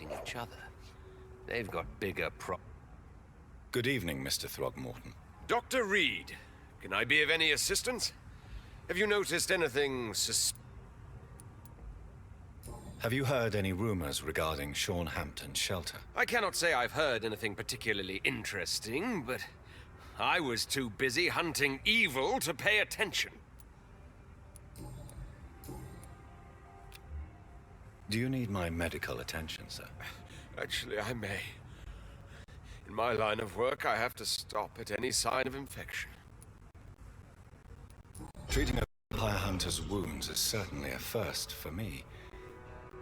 fighting each other. They've got bigger Good evening, Mr. Throgmorton. Dr. Reed, can I be of any assistance? Have you noticed anything Have you heard any rumors regarding Sean Hampton's shelter? I cannot say I've heard anything particularly interesting, but I was too busy hunting evil to pay attention. Do you need my medical attention, sir? Actually, I may. In my line of work, I have to stop at any sign of infection. Treating a vampire hunter's wounds is certainly a first for me.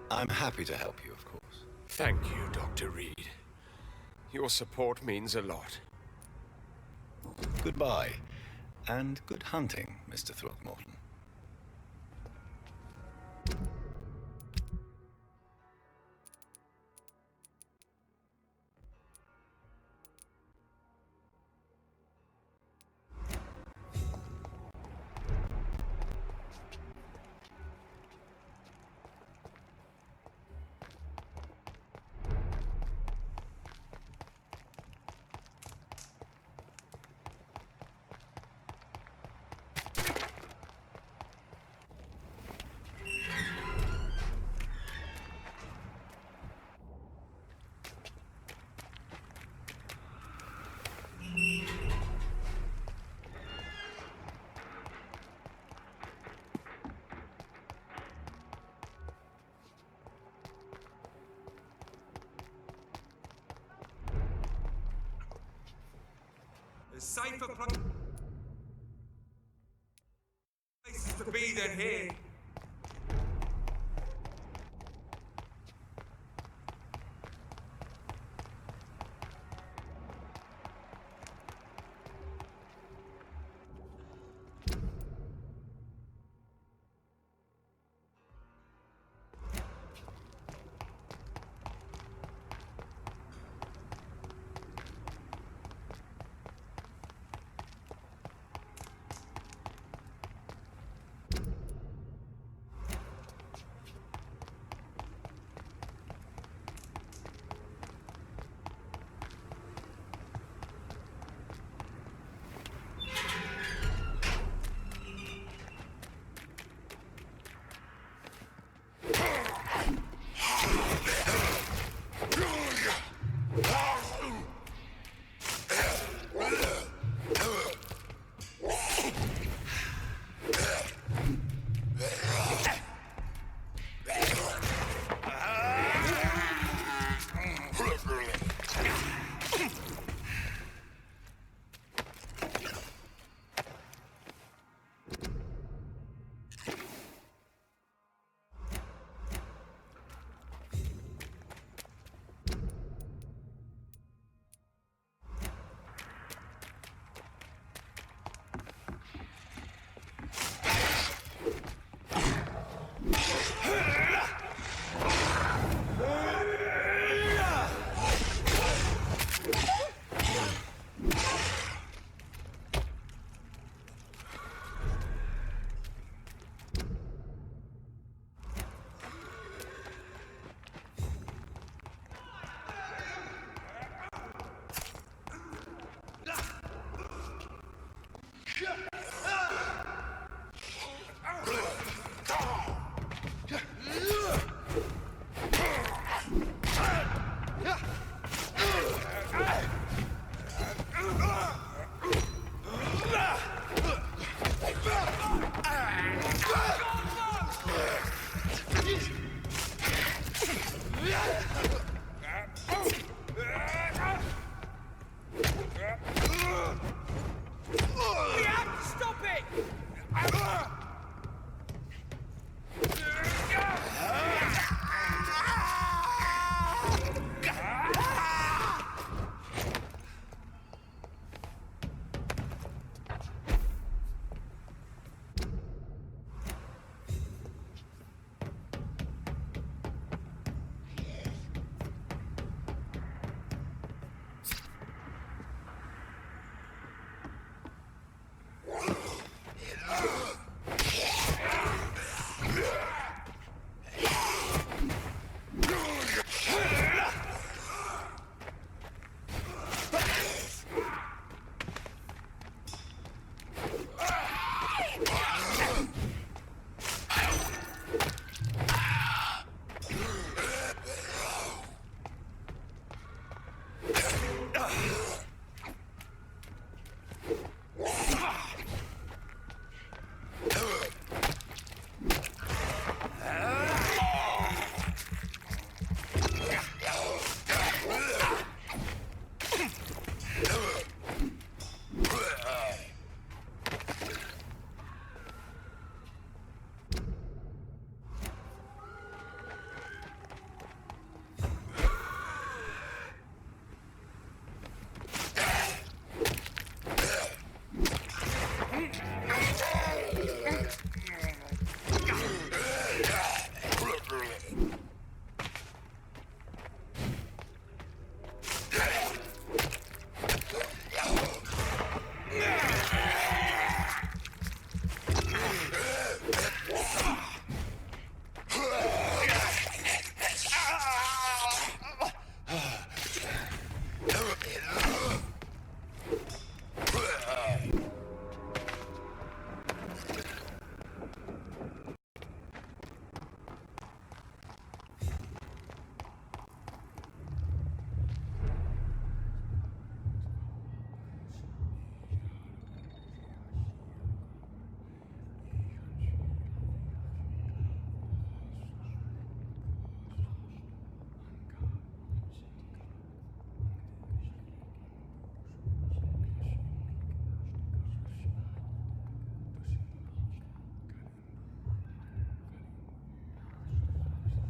I'm happy to help you, of course. Thank you, Dr. Reed. Your support means a lot. Goodbye, and good hunting, Mr. Throgmorton. Safer places to be than here. We have to stop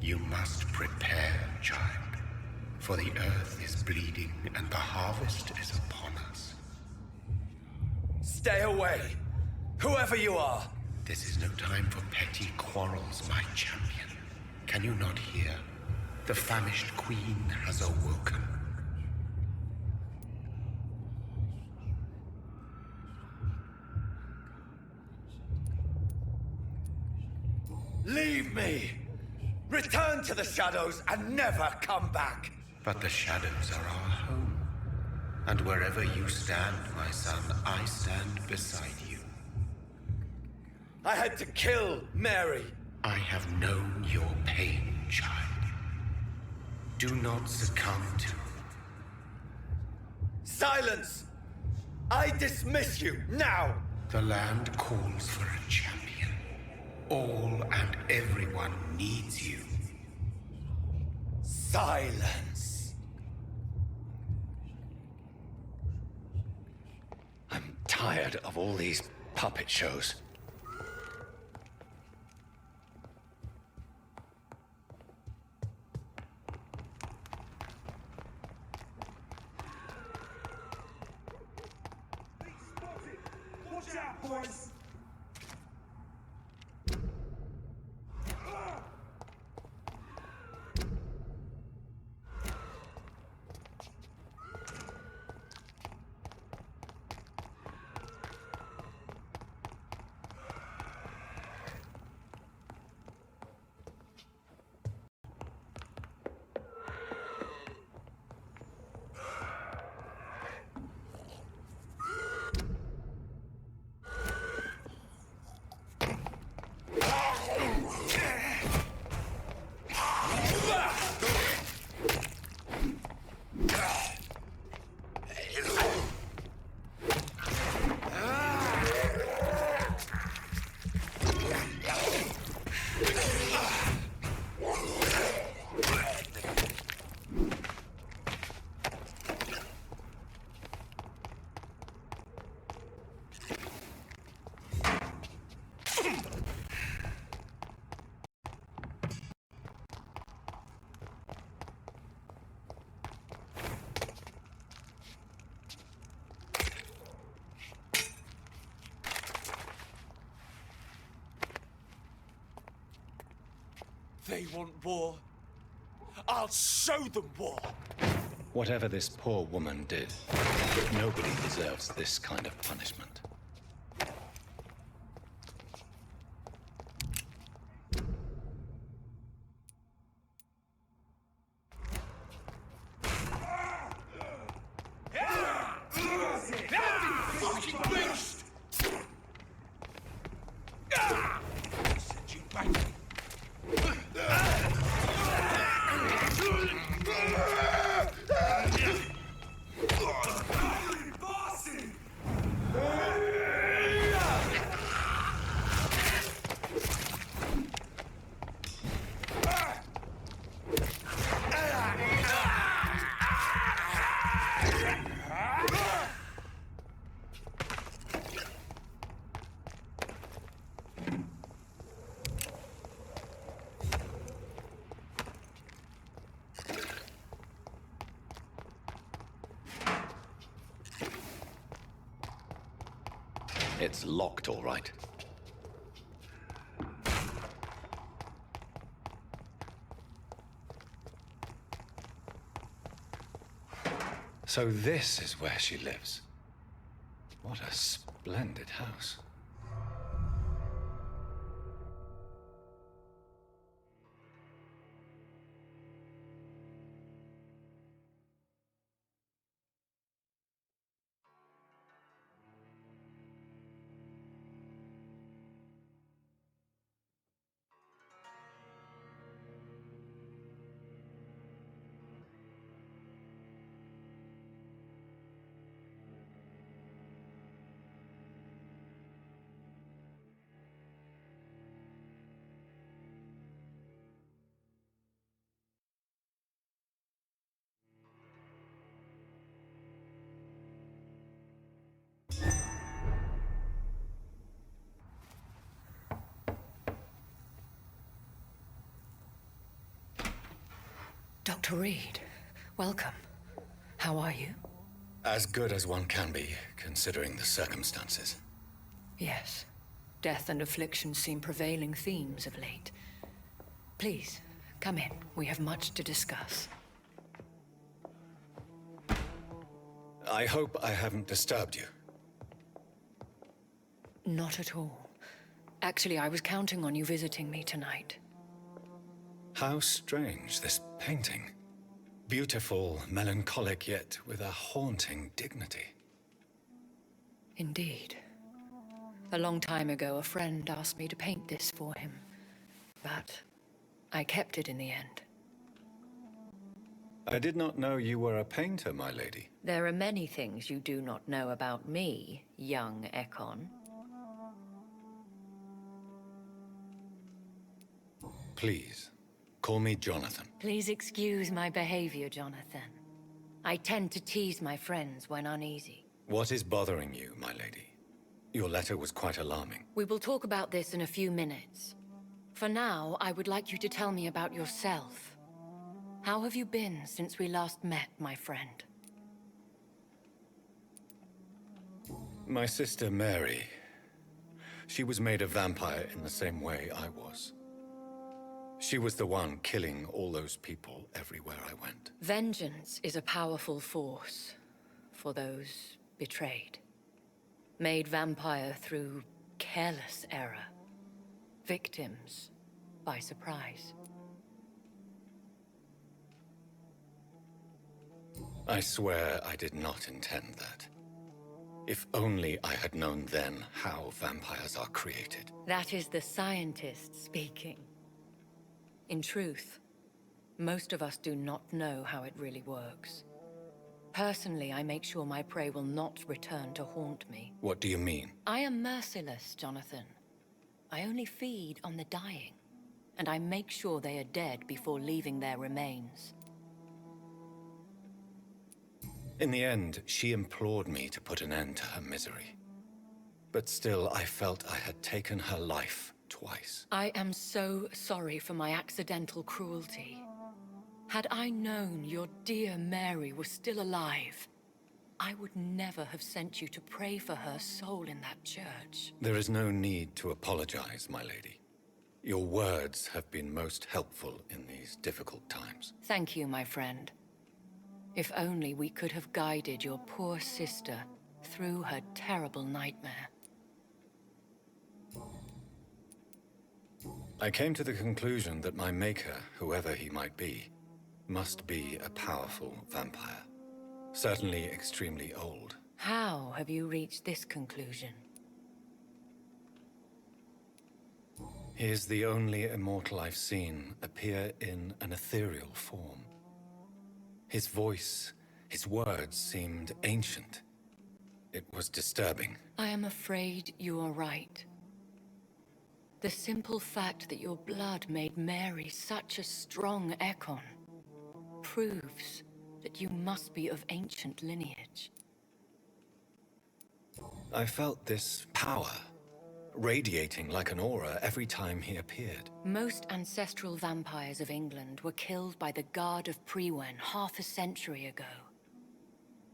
You must prepare, child, for the earth is bleeding and the harvest is upon us. Stay away, whoever you are. This is no time for petty quarrels, my champion. Can you not hear? The famished queen has awoken. Leave me! Return to the shadows and never come back! But the shadows are our home. And wherever you stand, my son, I stand beside you. I had to kill Mary. I have known your pain, child. Do not succumb to... Silence! I dismiss you, now! The land calls for a champion. All and everyone needs you. Silence! I'm tired of all these puppet shows. Watch out, boys! They want war. I'll show them war. Whatever this poor woman did, nobody deserves this kind of punishment. It's locked, all right. So this is where she lives. What a splendid house. Dr. Reed, welcome. How are you? As good as one can be, considering the circumstances. Yes. Death and affliction seem prevailing themes of late. Please, come in. We have much to discuss. I hope I haven't disturbed you. Not at all. Actually, I was counting on you visiting me tonight. How strange, this painting. Beautiful, melancholic, yet with a haunting dignity. Indeed. A long time ago, a friend asked me to paint this for him. But I kept it in the end. I did not know you were a painter, my lady. There are many things you do not know about me, young Ekon. Please, call me Jonathan. Please excuse my behavior, Jonathan. I tend to tease my friends when uneasy. What is bothering you, my lady? Your letter was quite alarming. We will talk about this in a few minutes. For now, I would like you to tell me about yourself. How have you been since we last met, my friend? My sister Mary. She was made a vampire in the same way I was. She was the one killing all those people everywhere I went. Vengeance is a powerful force for those betrayed. Made vampire through careless error. Victims by surprise. I swear I did not intend that. If only I had known then how vampires are created. That is the scientist speaking. In truth, most of us do not know how it really works. Personally, I make sure my prey will not return to haunt me. What do you mean? I am merciless, Jonathan. I only feed on the dying, and I make sure they are dead before leaving their remains. In the end, she implored me to put an end to her misery. But still, I felt I had taken her life twice. I am so sorry for my accidental cruelty. Had I known your dear Mary was still alive, I would never have sent you to pray for her soul in that church. There is no need to apologize, my lady. Your words have been most helpful in these difficult times. Thank you, my friend. If only we could have guided your poor sister through her terrible nightmare. I came to the conclusion that my maker, whoever he might be, must be a powerful vampire. Certainly extremely old. How have you reached this conclusion? He is the only immortal I've seen appear in an ethereal form. His voice, his words seemed ancient. It was disturbing. I am afraid you are right. The simple fact that your blood made Mary such a strong Ekon proves that you must be of ancient lineage. I felt this power, radiating like an aura every time he appeared. Most ancestral vampires of England were killed by the Guard of Priwen half a century ago.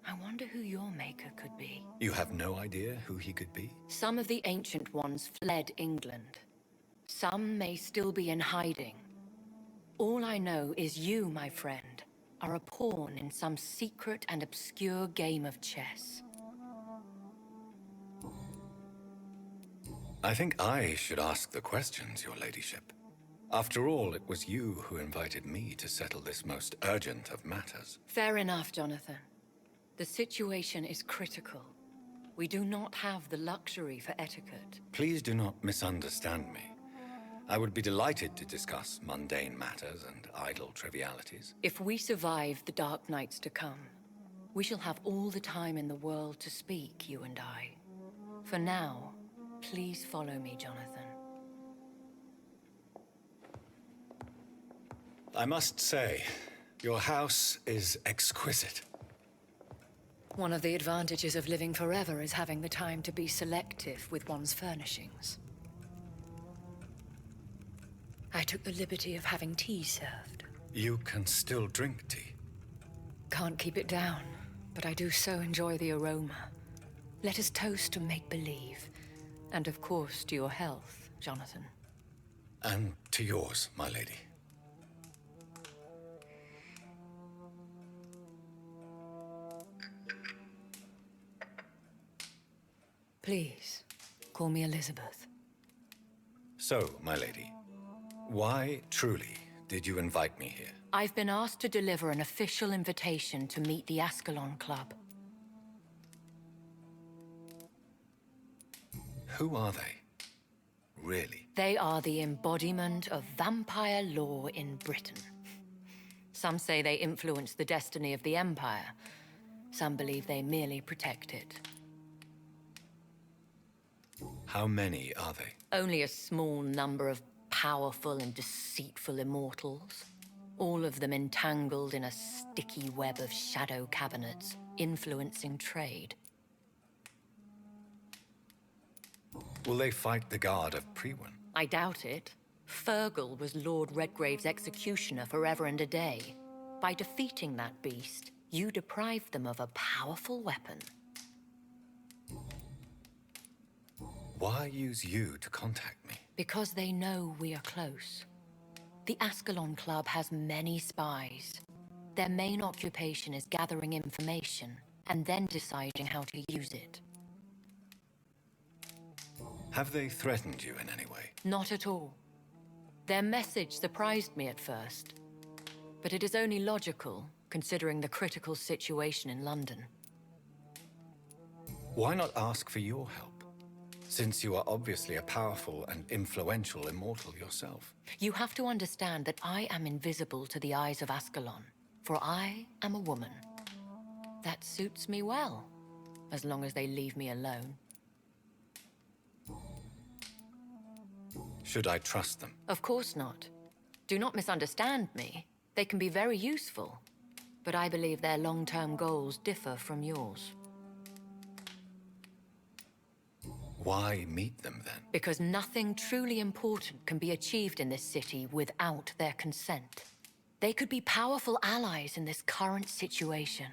I wonder who your maker could be. You have no idea who he could be? Some of the ancient ones fled England. Some may still be in hiding. All I know is you, my friend, are a pawn in some secret and obscure game of chess. I think I should ask the questions, your ladyship. After all, it was you who invited me to settle this most urgent of matters. Fair enough, Jonathan. The situation is critical. We do not have the luxury for etiquette. Please do not misunderstand me. I would be delighted to discuss mundane matters and idle trivialities. If we survive the dark nights to come, we shall have all the time in the world to speak, you and I. For now, please follow me, Jonathan. I must say, your house is exquisite. One of the advantages of living forever is having the time to be selective with one's furnishings. I took the liberty of having tea served. You can still drink tea. Can't keep it down, but I do so enjoy the aroma. Let us toast to make-believe. And of course, to your health, Jonathan. And to yours, my lady. Please, call me Elizabeth. So, my lady, why truly did you invite me here? I've been asked to deliver an official invitation to meet the Ascalon Club. Who are they? Really? They are the embodiment of vampire law in Britain. Some say they influence the destiny of the Empire. Some believe they merely protect it. How many are they? Only a small number of powerful and deceitful immortals. All of them entangled in a sticky web of shadow cabinets, influencing trade. Will they fight the guard of Priwen? I doubt it. Fergal was Lord Redgrave's executioner forever and a day. By defeating that beast, you deprived them of a powerful weapon. Why use you to contact me? Because they know we are close. The Ascalon Club has many spies. Their main occupation is gathering information, and then deciding how to use it. Have they threatened you in any way? Not at all. Their message surprised me at first. But it is only logical, considering the critical situation in London. Why not ask for your help? Since you are obviously a powerful and influential immortal yourself. You have to understand that I am invisible to the eyes of Ascalon, for I am a woman. That suits me well, as long as they leave me alone. Should I trust them? Of course not. Do not misunderstand me. They can be very useful, but I believe their long-term goals differ from yours. Why meet them then? Because nothing truly important can be achieved in this city without their consent. They could be powerful allies in this current situation.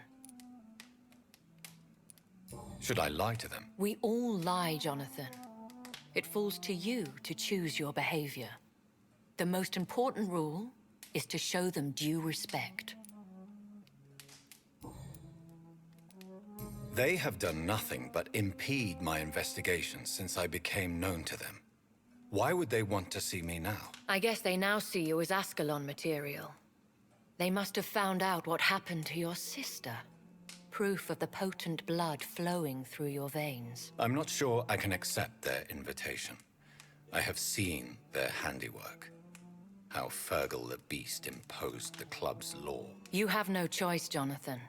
Should I lie to them? We all lie, Jonathan. It falls to you to choose your behavior. The most important rule is to show them due respect. They have done nothing but impede my investigations since I became known to them. Why would they want to see me now? I guess they now see you as Ascalon material. They must have found out what happened to your sister. Proof of the potent blood flowing through your veins. I'm not sure I can accept their invitation. I have seen their handiwork. How Fergal the Beast imposed the club's law. You have no choice, Jonathan.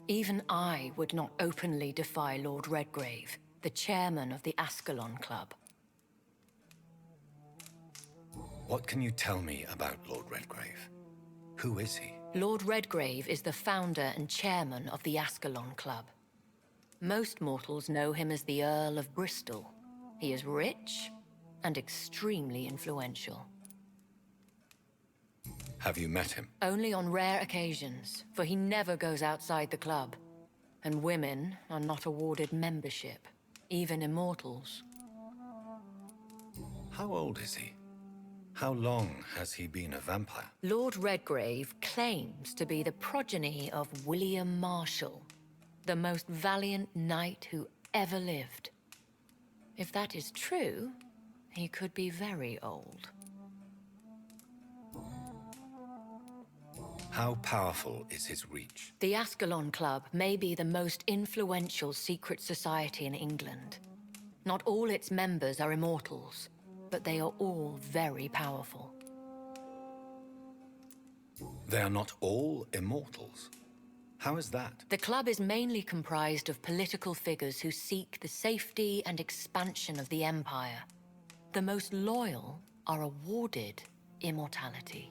Even I would not openly defy Lord Redgrave, the chairman of the Ascalon Club. What can you tell me about Lord Redgrave? Who is he? Lord Redgrave is the founder and chairman of the Ascalon Club. Most mortals know him as the Earl of Bristol. He is rich and extremely influential. Have you met him? Only on rare occasions, for he never goes outside the club. And women are not awarded membership, even immortals. How old is he? How long has he been a vampire? Lord Redgrave claims to be the progeny of William Marshall, the most valiant knight who ever lived. If that is true, he could be very old. How powerful is his reach? The Ascalon Club may be the most influential secret society in England. Not all its members are immortals, but they are all very powerful. They are not all immortals. How is that? The club is mainly comprised of political figures who seek the safety and expansion of the Empire. The most loyal are awarded immortality.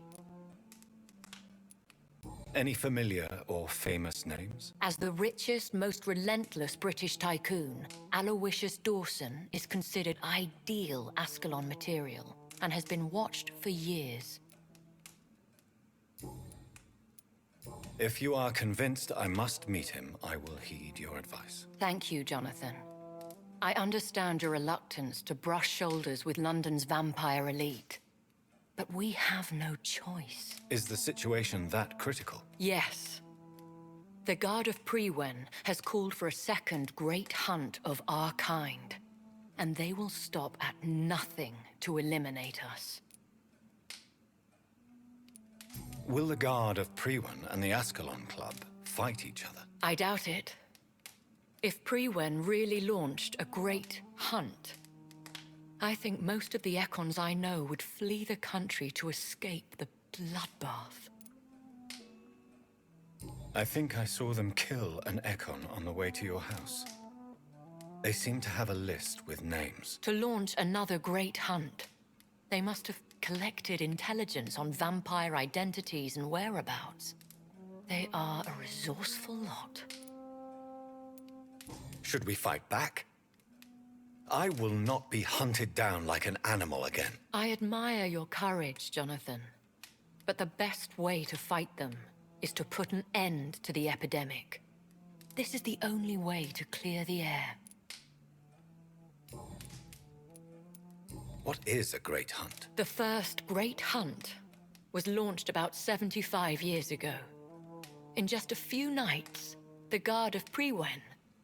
Any familiar or famous names? As the richest, most relentless British tycoon, Aloysius Dawson is considered ideal Ascalon material and has been watched for years. If you are convinced I must meet him, I will heed your advice. Thank you, Jonathan. I understand your reluctance to brush shoulders with London's vampire elite. But we have no choice. Is the situation that critical? Yes. The Guard of Prewen has called for a second great hunt of our kind. And they will stop at nothing to eliminate us. Will the Guard of Prewen and the Ascalon Club fight each other? I doubt it. If Prewen really launched a great hunt, I think most of the Econs I know would flee the country to escape the bloodbath. I think I saw them kill an Econ on the way to your house. They seem to have a list with names. To launch another great hunt, they must have collected intelligence on vampire identities and whereabouts. They are a resourceful lot. Should we fight back? I will not be hunted down like an animal again. I admire your courage, Jonathan. But the best way to fight them is to put an end to the epidemic. This is the only way to clear the air. What is a great hunt? The first great hunt was launched about 75 years ago. In just a few nights, the Guard of Prewen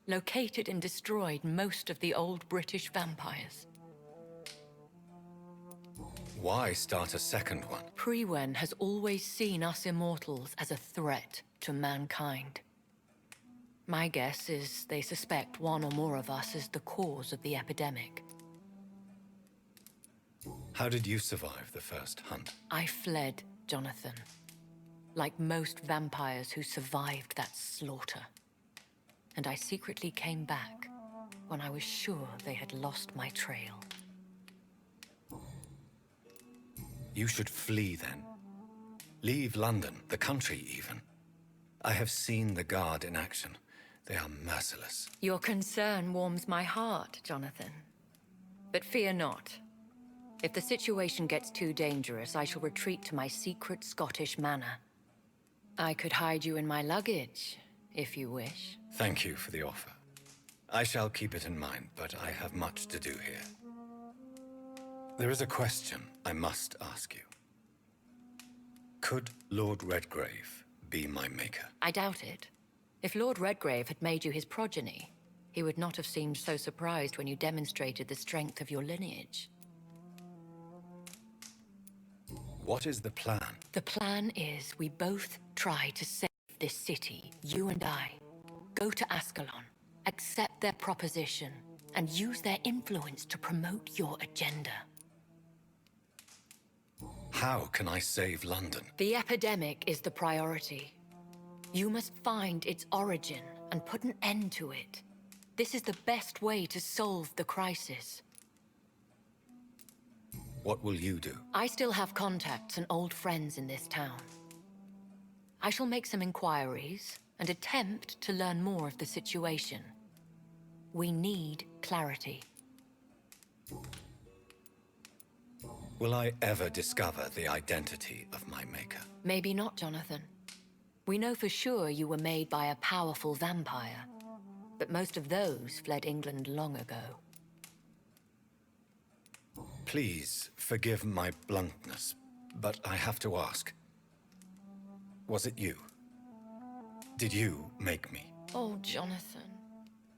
located and destroyed most of the old British vampires. Why start a second one? Prewen has always seen us immortals as a threat to mankind. My guess is they suspect one or more of us is the cause of the epidemic. How did you survive the first hunt? I fled, Jonathan. Like most vampires who survived that slaughter. And I secretly came back when I was sure they had lost my trail. You should flee then. Leave London, the country even. I have seen the Guard in action. They are merciless. Your concern warms my heart, Jonathan. But fear not. If the situation gets too dangerous, I shall retreat to my secret Scottish manor. I could hide you in my luggage, if you wish. Thank you for the offer. I shall keep it in mind, but I have much to do here. There is a question I must ask you. Could Lord Redgrave be my maker? I doubt it. If Lord Redgrave had made you his progeny, he would not have seemed so surprised when you demonstrated the strength of your lineage. What is the plan? The plan is we both try to save this city, you and I. Go to Ascalon, accept their proposition, and use their influence to promote your agenda. How can I save London? The epidemic is the priority. You must find its origin and put an end to it. This is the best way to solve the crisis. What will you do? I still have contacts and old friends in this town. I shall make some inquiries and attempt to learn more of the situation. We need clarity. Will I ever discover the identity of my maker? Maybe not, Jonathan. We know for sure you were made by a powerful vampire, but most of those fled England long ago. Please forgive my bluntness, but I have to ask. Was it you? Did you make me? Oh, Jonathan.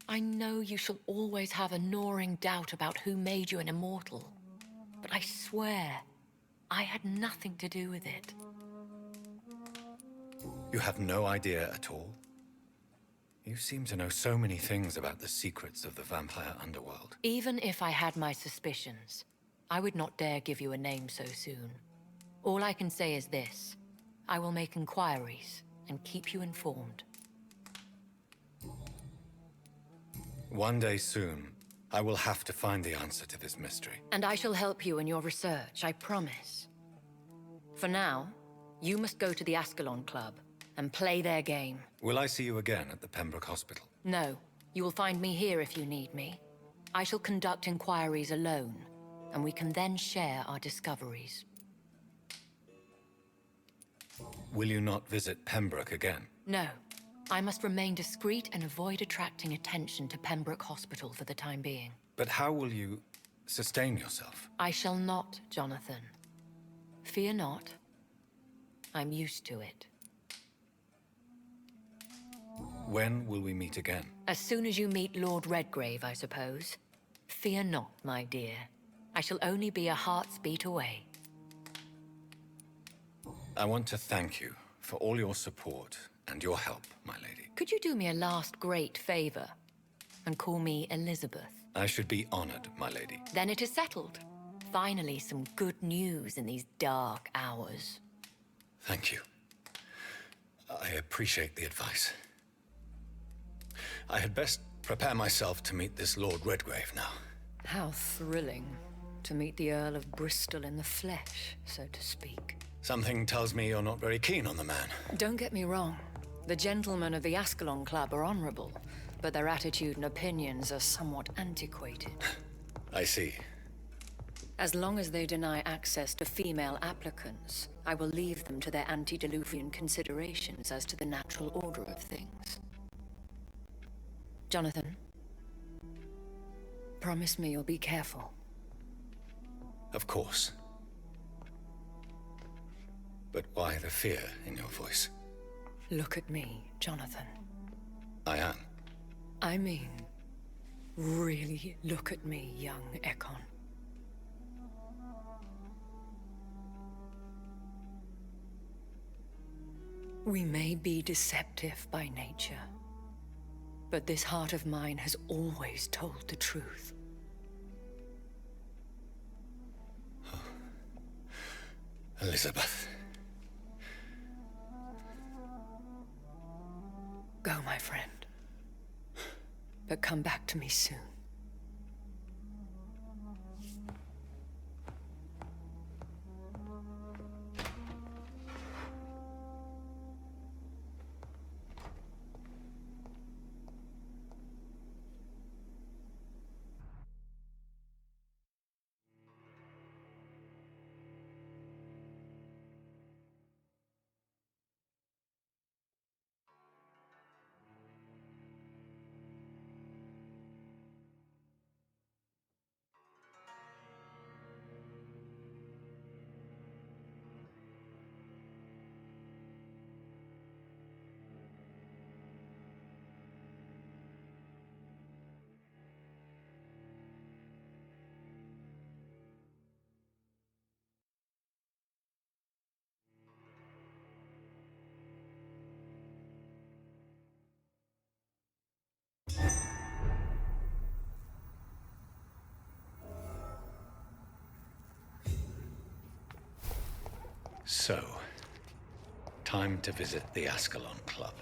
I know you shall always have a gnawing doubt about who made you an immortal. But I swear, I had nothing to do with it. You have no idea at all? You seem to know so many things about the secrets of the vampire underworld. Even if I had my suspicions, I would not dare give you a name so soon. All I can say is this. I will make inquiries and keep you informed. One day soon, I will have to find the answer to this mystery. And I shall help you in your research, I promise. For now, you must go to the Ascalon Club and play their game. Will I see you again at the Pembroke Hospital? No, you will find me here if you need me. I shall conduct inquiries alone, and we can then share our discoveries. Will you not visit Pembroke again? No. I must remain discreet and avoid attracting attention to Pembroke Hospital for the time being. But how will you sustain yourself? I shall not, Jonathan. Fear not. I'm used to it. When will we meet again? As soon as you meet Lord Redgrave, I suppose. Fear not, my dear. I shall only be a heart's beat away. I want to thank you for all your support and your help, my lady. Could you do me a last great favor and call me Elizabeth? I should be honored, my lady. Then it is settled. Finally, some good news in these dark hours. Thank you. I appreciate the advice. I had best prepare myself to meet this Lord Redgrave now. How thrilling to meet the Earl of Bristol in the flesh, so to speak. Something tells me you're not very keen on the man. Don't get me wrong. The gentlemen of the Ascalon Club are honorable, but their attitude and opinions are somewhat antiquated. I see. As long as they deny access to female applicants, I will leave them to their antediluvian considerations as to the natural order of things. Jonathan, promise me you'll be careful. Of course. But why the fear in your voice? Look at me, Jonathan. I am. I mean, really look at me, young Ekon. We may be deceptive by nature, but this heart of mine has always told the truth. Elizabeth. Go, my friend. But come back to me soon. So, time to visit the Ascalon Club.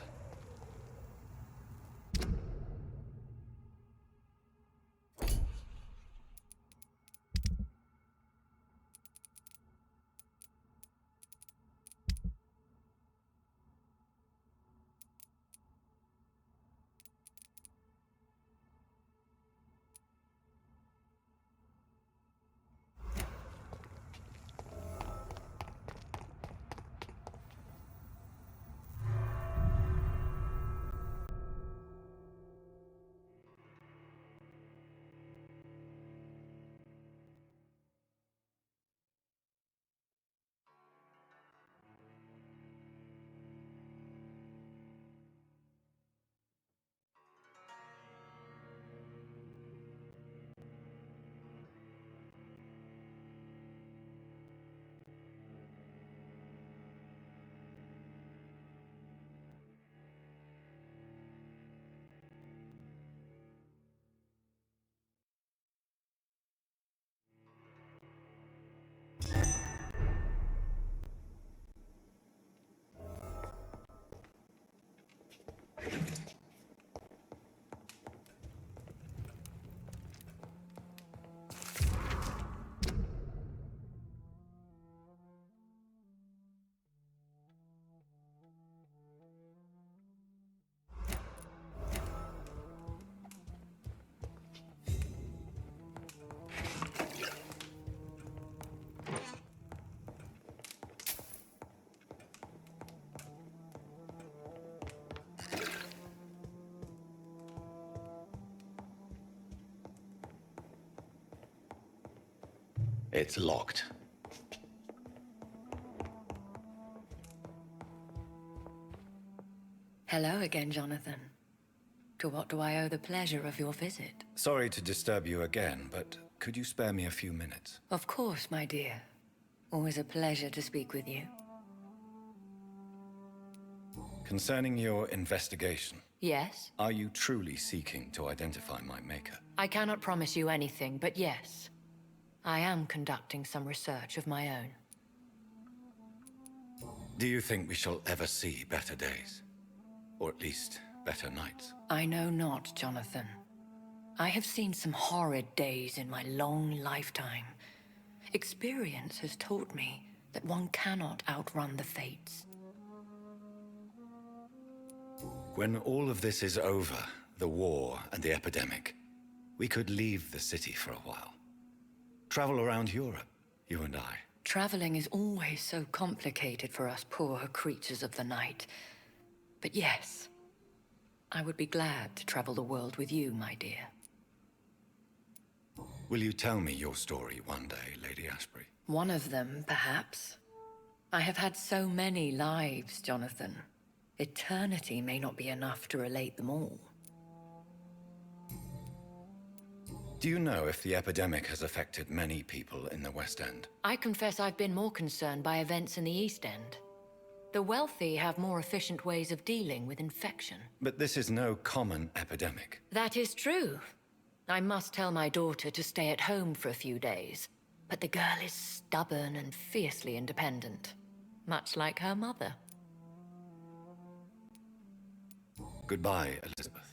It's locked. Hello again, Jonathan. To what do I owe the pleasure of your visit? Sorry to disturb you again, but could you spare me a few minutes? Of course, my dear. Always a pleasure to speak with you. Concerning your investigation, Yes? are you truly seeking to identify my maker? I cannot promise you anything, but yes. I am conducting some research of my own. Do you think we shall ever see better days? Or at least, better nights? I know not, Jonathan. I have seen some horrid days in my long lifetime. Experience has taught me that one cannot outrun the fates. When all of this is over, the war and the epidemic, we could leave the city for a while. Travel around Europe, you and I. Traveling is always so complicated for us poor creatures of the night. But yes, I would be glad to travel the world with you, my dear. Will you tell me your story one day, Lady Ashbury? One of them, perhaps. I have had so many lives, Jonathan. Eternity may not be enough to relate them all. Do you know if the epidemic has affected many people in the West End? I confess I've been more concerned by events in the East End. The wealthy have more efficient ways of dealing with infection. But this is no common epidemic. That is true. I must tell my daughter to stay at home for a few days. But the girl is stubborn and fiercely independent. Much like her mother. Goodbye, Elizabeth.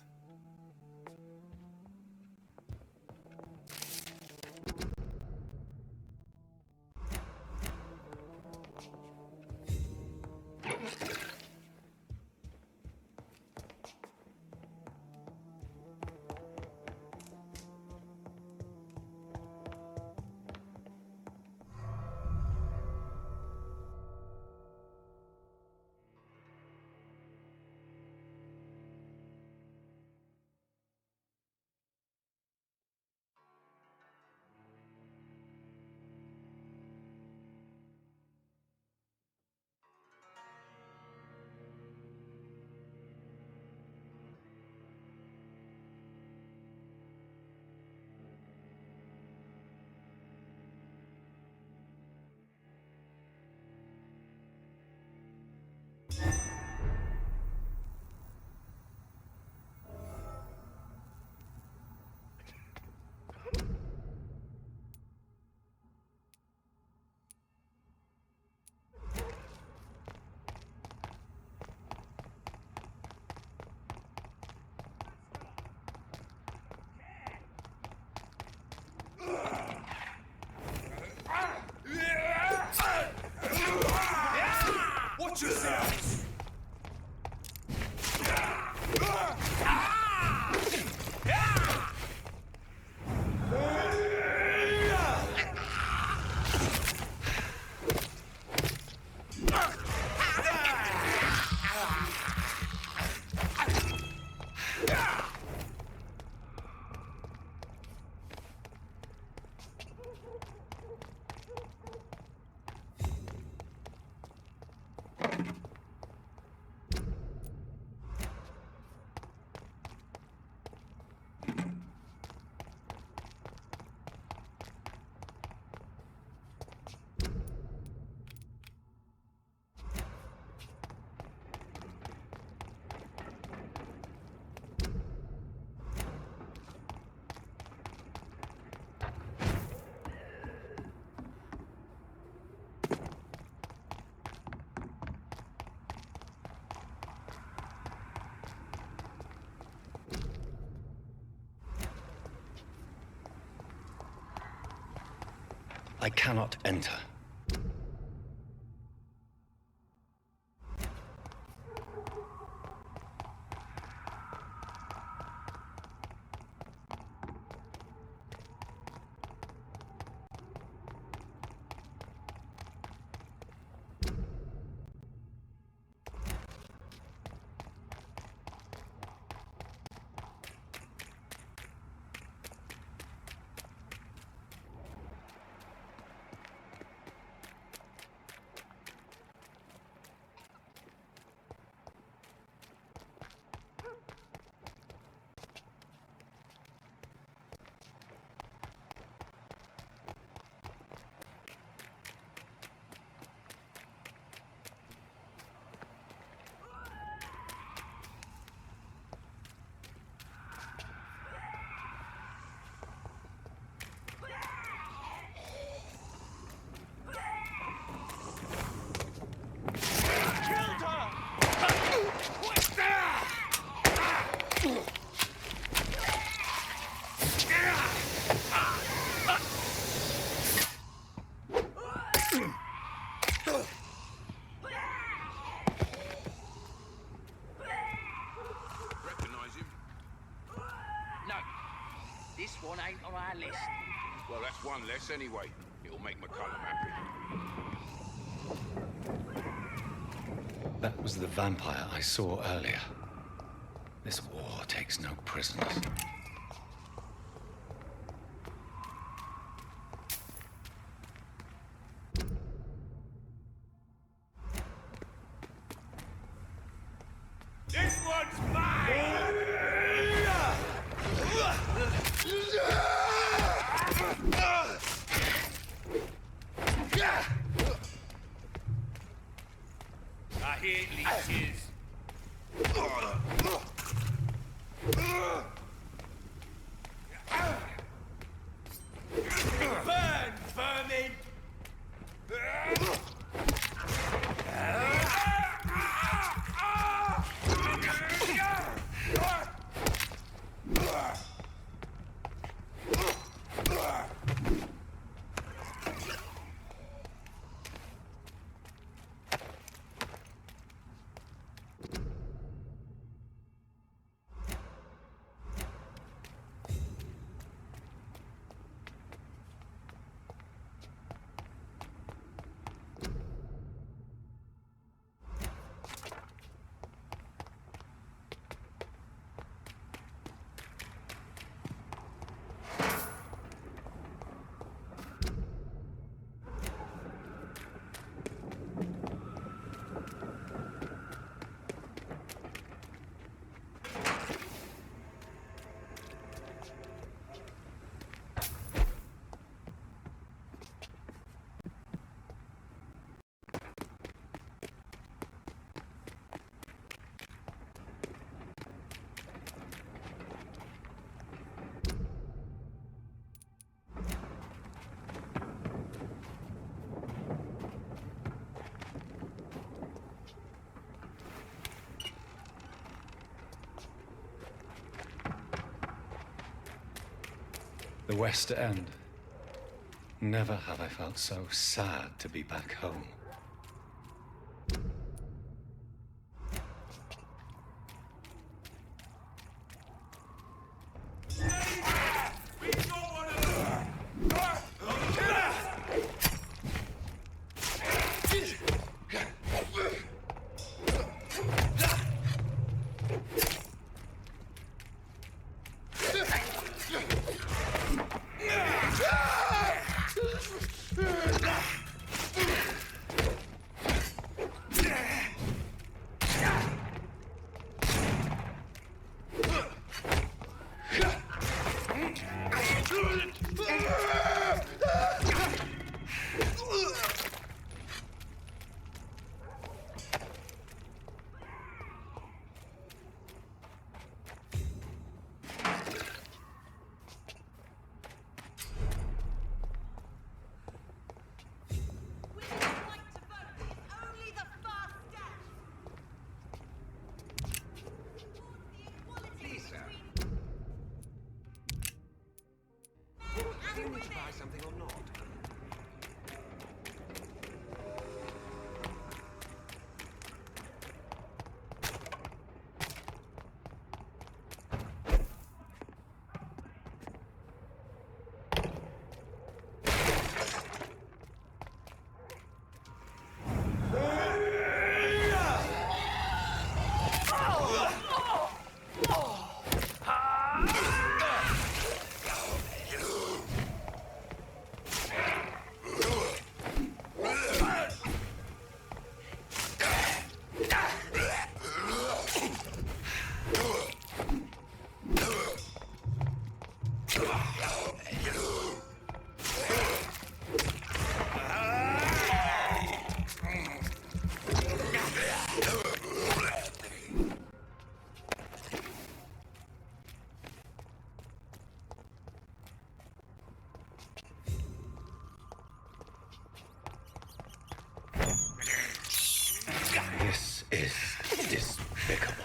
Watch yourselves! I cannot enter. list. Well, that's one less anyway. It'll make McCullum happy. That was the vampire I saw earlier. This war takes no prisoners. This one's mine! I hear leeches. Burn, vermin! The West End. Never have I felt so sad to be back home. We've got one of them! Buy something or not? This is despicable.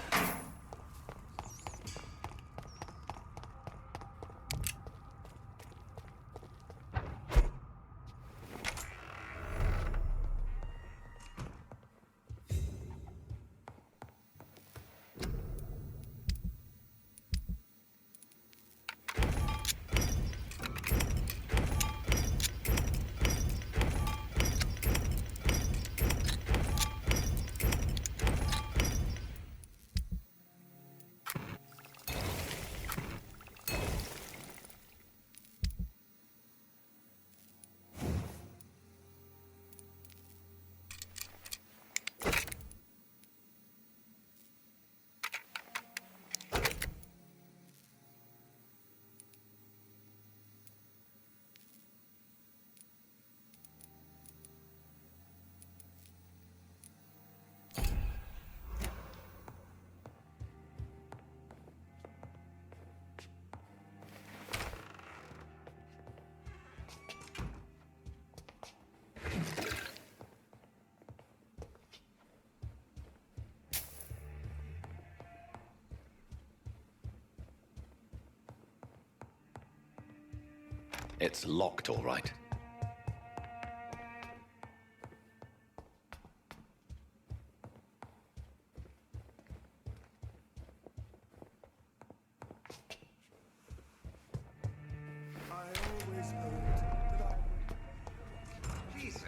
It's locked, all right. Please, sir.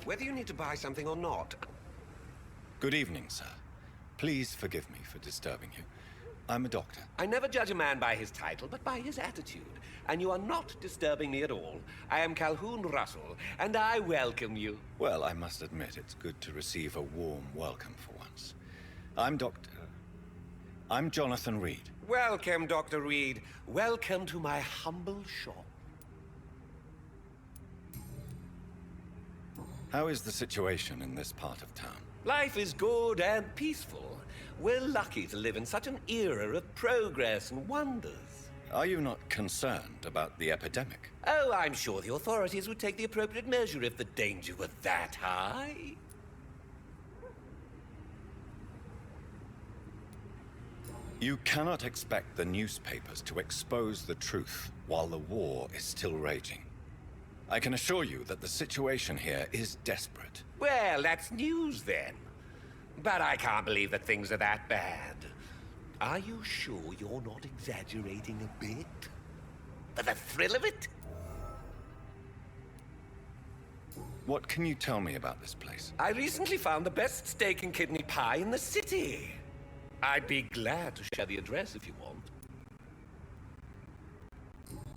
Whether you need to buy something or not. Good evening, sir. Please forgive me for disturbing you. I'm a doctor. I never judge a man by his title, but by his attitude. And you are not disturbing me at all. I am Calhoun Russell, and I welcome you. Well, I must admit it's good to receive a warm welcome for once. I'm Jonathan Reed. Welcome, Dr. Reed. Welcome to my humble shop. How is the situation in this part of town? Life is good and peaceful. We're lucky to live in such an era of progress and wonders. Are you not concerned about the epidemic? Oh, I'm sure the authorities would take the appropriate measure if the danger were that high. You cannot expect the newspapers to expose the truth while the war is still raging. I can assure you that the situation here is desperate. Well, that's news then. But I can't believe that things are that bad. Are you sure you're not exaggerating a bit? For the thrill of it? What can you tell me about this place? I recently found the best steak and kidney pie in the city. I'd be glad to share the address if you want.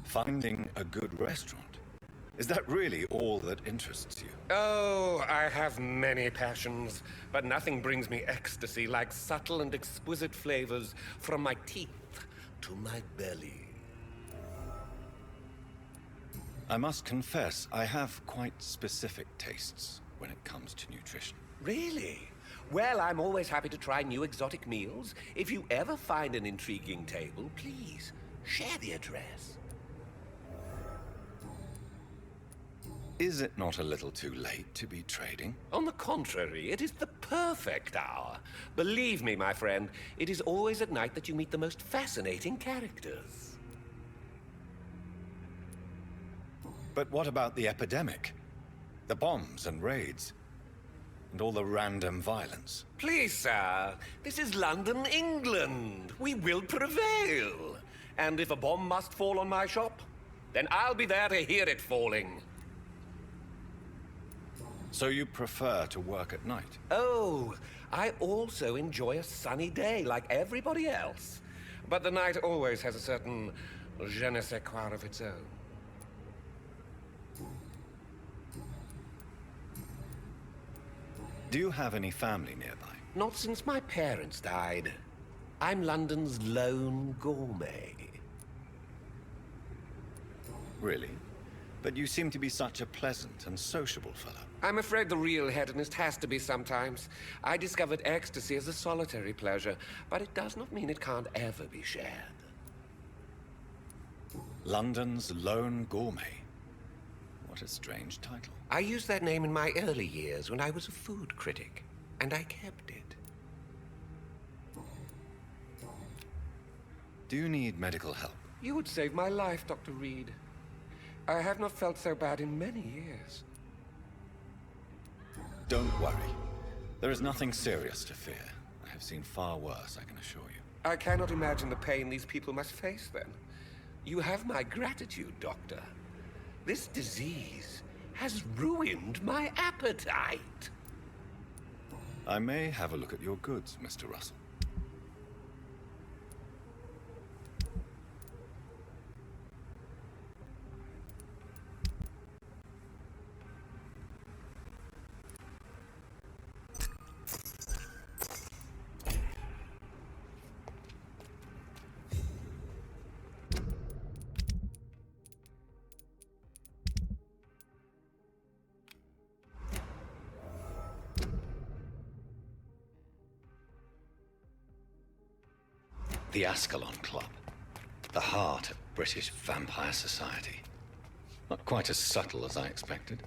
Finding a good restaurant. Is that really all that interests you? Oh, I have many passions, but nothing brings me ecstasy like subtle and exquisite flavors from my teeth to my belly. I must confess, I have quite specific tastes when it comes to nutrition. Really? Well, I'm always happy to try new exotic meals. If you ever find an intriguing table, please share the address. Is it not a little too late to be trading? On the contrary, it is the perfect hour. Believe me, my friend, it is always at night that you meet the most fascinating characters. But what about the epidemic? The bombs and raids? And all the random violence? Please, sir, this is London, England. We will prevail. And if a bomb must fall on my shop, then I'll be there to hear it falling. So you prefer to work at night? Oh, I also enjoy a sunny day like everybody else. But the night always has a certain je ne sais quoi of its own. Do you have any family nearby? Not since my parents died. I'm London's lone gourmet. Really? But you seem to be such a pleasant and sociable fellow. I'm afraid the real hedonist has to be sometimes. I discovered ecstasy as a solitary pleasure, but it does not mean it can't ever be shared. London's lone gourmet. What a strange title. I used that name in my early years when I was a food critic, and I kept it. Do you need medical help? You would save my life, Dr. Reed. I have not felt so bad in many years. Don't worry. There is nothing serious to fear. I have seen far worse, I can assure you. I cannot imagine the pain these people must face then. You have my gratitude, Doctor. This disease has ruined my appetite. I may have a look at your goods, Mr. Russell. The Ascalon Club. The heart of British vampire society. Not quite as subtle as I expected.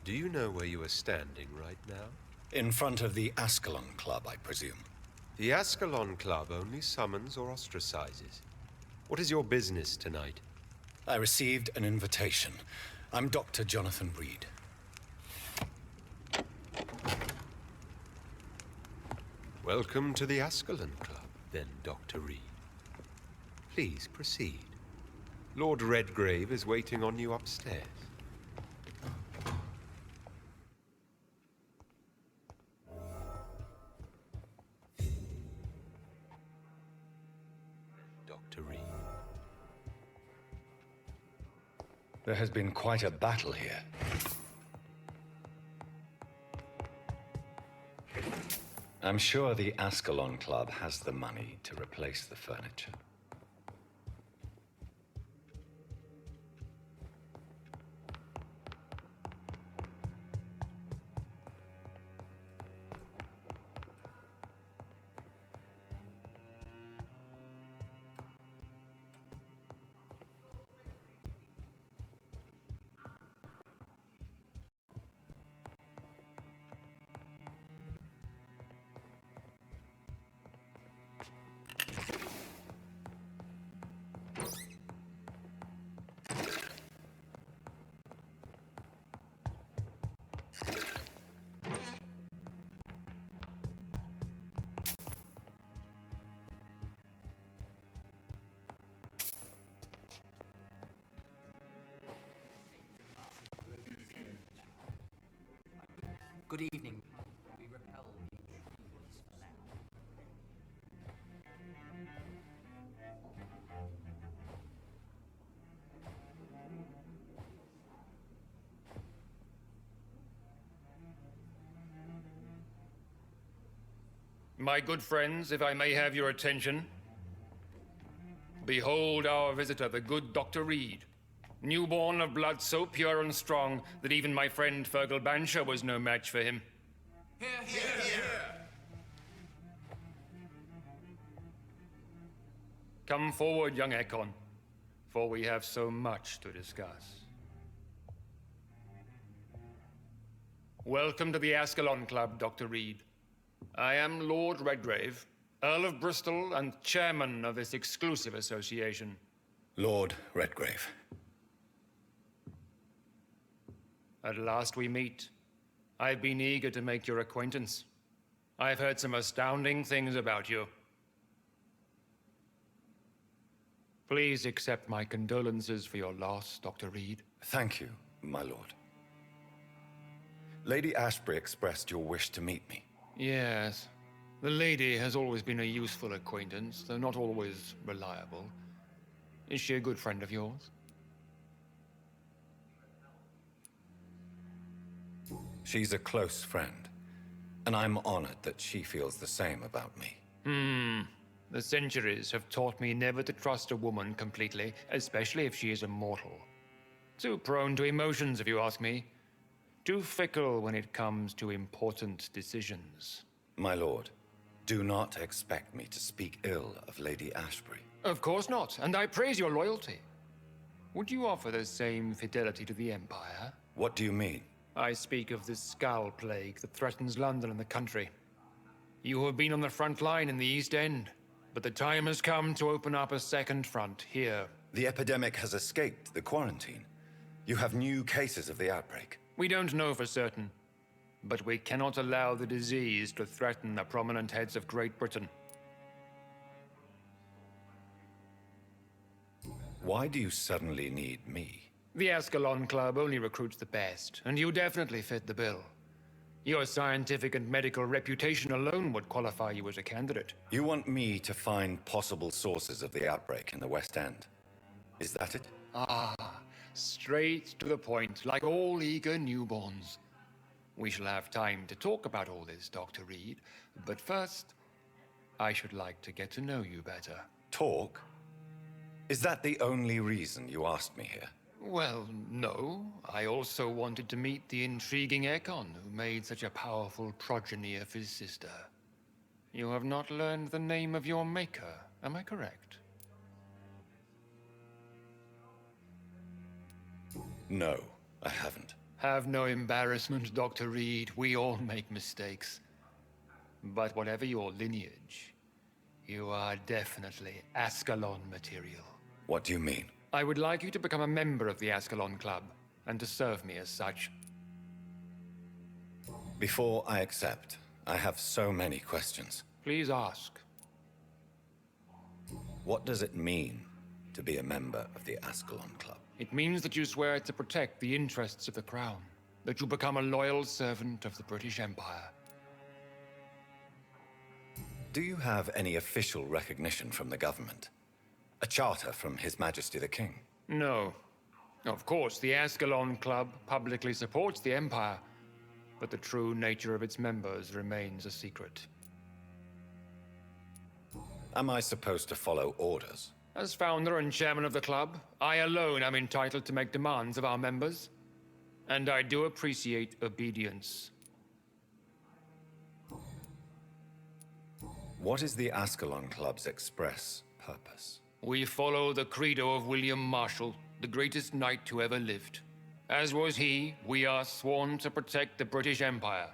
Do you know where you are standing right now? In front of the Ascalon Club, I presume. The Ascalon Club only summons or ostracizes. What is your business tonight? I received an invitation. I'm Dr. Jonathan Reed. Welcome to the Ascalon Club, then, Dr. Reed. Please proceed. Lord Redgrave is waiting on you upstairs. Dr. Reed. There has been quite a battle here. I'm sure the Ascalon Club has the money to replace the furniture. Good evening. We repel the intruders allowed. My good friends, if I may have your attention. Behold our visitor, the good Dr. Reed. Newborn of blood so pure and strong that even my friend Fergal Bansher was no match for him. Hear, hear, hear. Come forward, young Ekon, for we have so much to discuss. Welcome to the Ascalon Club, Dr. Reed. I am Lord Redgrave, Earl of Bristol and chairman of this exclusive association. Lord Redgrave. At last we meet. I've been eager to make your acquaintance. I've heard some astounding things about you. Please accept my condolences for your loss, Dr. Reed. Thank you, my lord. Lady Ashbury expressed your wish to meet me. Yes. The lady has always been a useful acquaintance, though not always reliable. Is she a good friend of yours? She's a close friend, and I'm honored that she feels the same about me. The centuries have taught me never to trust a woman completely, especially if she is a mortal. Too prone to emotions, if you ask me. Too fickle when it comes to important decisions. My lord, do not expect me to speak ill of Lady Ashbury. Of course not, and I praise your loyalty. Would you offer the same fidelity to the Empire? What do you mean? I speak of the Skull Plague that threatens London and the country. You have been on the front line in the East End, but the time has come to open up a second front here. The epidemic has escaped the quarantine. You have new cases of the outbreak. We don't know for certain, but we cannot allow the disease to threaten the prominent heads of Great Britain. Why do you suddenly need me? The Ascalon Club only recruits the best, and you definitely fit the bill. Your scientific and medical reputation alone would qualify you as a candidate. You want me to find possible sources of the outbreak in the West End. Is that it? Straight to the point, like all eager newborns. We shall have time to talk about all this, Dr. Reed, but first, I should like to get to know you better. Talk? Is that the only reason you asked me here? Well, no. I also wanted to meet the intriguing Ekon, who made such a powerful progeny of his sister. You have not learned the name of your maker, am I correct? No, I haven't. Have no embarrassment, Dr. Reed. We all make mistakes. But whatever your lineage, you are definitely Ascalon material. What do you mean? I would like you to become a member of the Ascalon Club, and to serve me as such. Before I accept, I have so many questions. Please ask. What does it mean to be a member of the Ascalon Club? It means that you swear to protect the interests of the Crown, that you become a loyal servant of the British Empire. Do you have any official recognition from the government? A charter from His Majesty the King? No. Of course, the Ascalon Club publicly supports the Empire, but the true nature of its members remains a secret. Am I supposed to follow orders? As founder and chairman of the club, I alone am entitled to make demands of our members, and I do appreciate obedience. What is the Ascalon Club's express purpose? We follow the credo of William Marshall, the greatest knight who ever lived. As was he, we are sworn to protect the British Empire.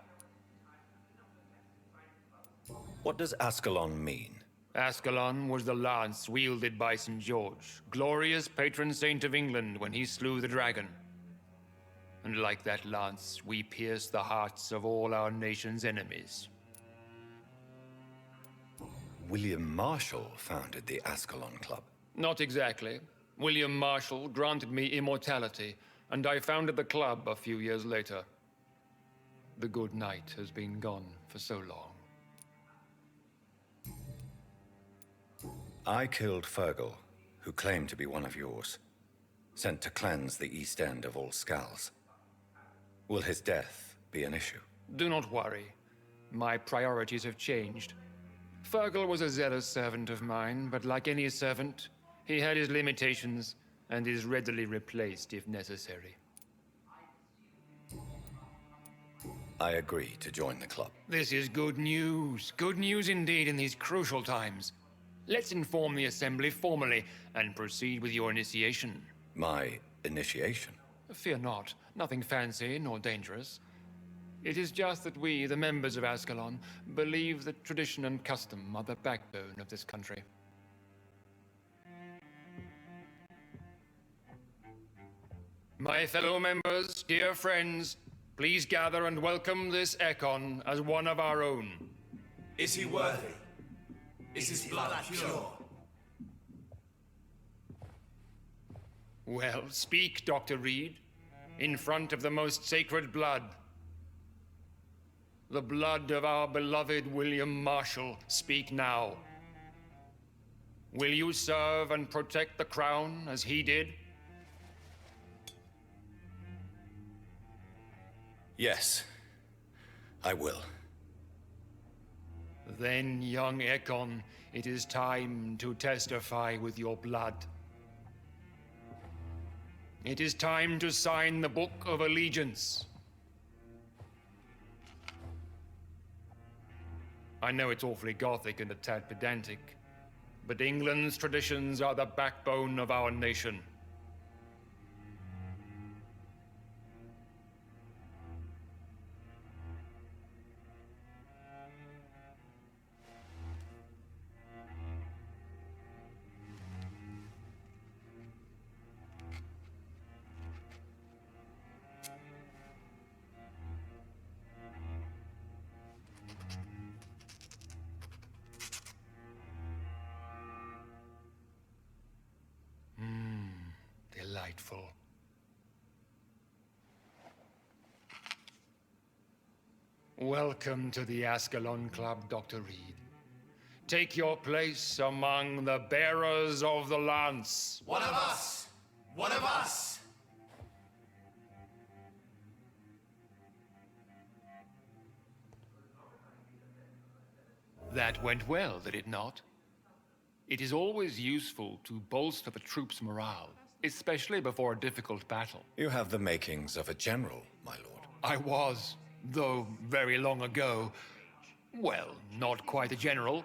What does Ascalon mean? Ascalon was the lance wielded by St. George, glorious patron saint of England when he slew the dragon. And like that lance, we pierce the hearts of all our nation's enemies. William Marshall founded the Ascalon Club. Not exactly. William Marshall granted me immortality, and I founded the club a few years later. The good knight has been gone for so long. I killed Fergal, who claimed to be one of yours, sent to cleanse the East End of all Scals. Will his death be an issue? Do not worry. My priorities have changed. Fergal was a zealous servant of mine, but like any servant, he had his limitations and is readily replaced if necessary. I agree to join the club. This is good news. Good news indeed in these crucial times. Let's inform the Assembly formally and proceed with your initiation. My initiation? Fear not. Nothing fancy nor dangerous. It is just that we, the members of Ascalon, believe that tradition and custom are the backbone of this country. My fellow members, dear friends, please gather and welcome this Ekon as one of our own. Is he worthy? Is his blood pure? Well, speak, Dr. Reed, in front of the most sacred blood. The blood of our beloved William Marshall, speak now. Will you serve and protect the crown as he did? Yes, I will. Then, young Ekon, it is time to testify with your blood. It is time to sign the Book of Allegiance. I know it's awfully gothic and a tad pedantic, but England's traditions are the backbone of our nation. Delightful. Welcome to the Ascalon Club, Dr. Reed. Take your place among the bearers of the lance. One of us! One of us! That went well, did it not? It is always useful to bolster the troops' morale, especially before a difficult battle. You have the makings of a general, my lord. I was, though very long ago. Well, not quite a general,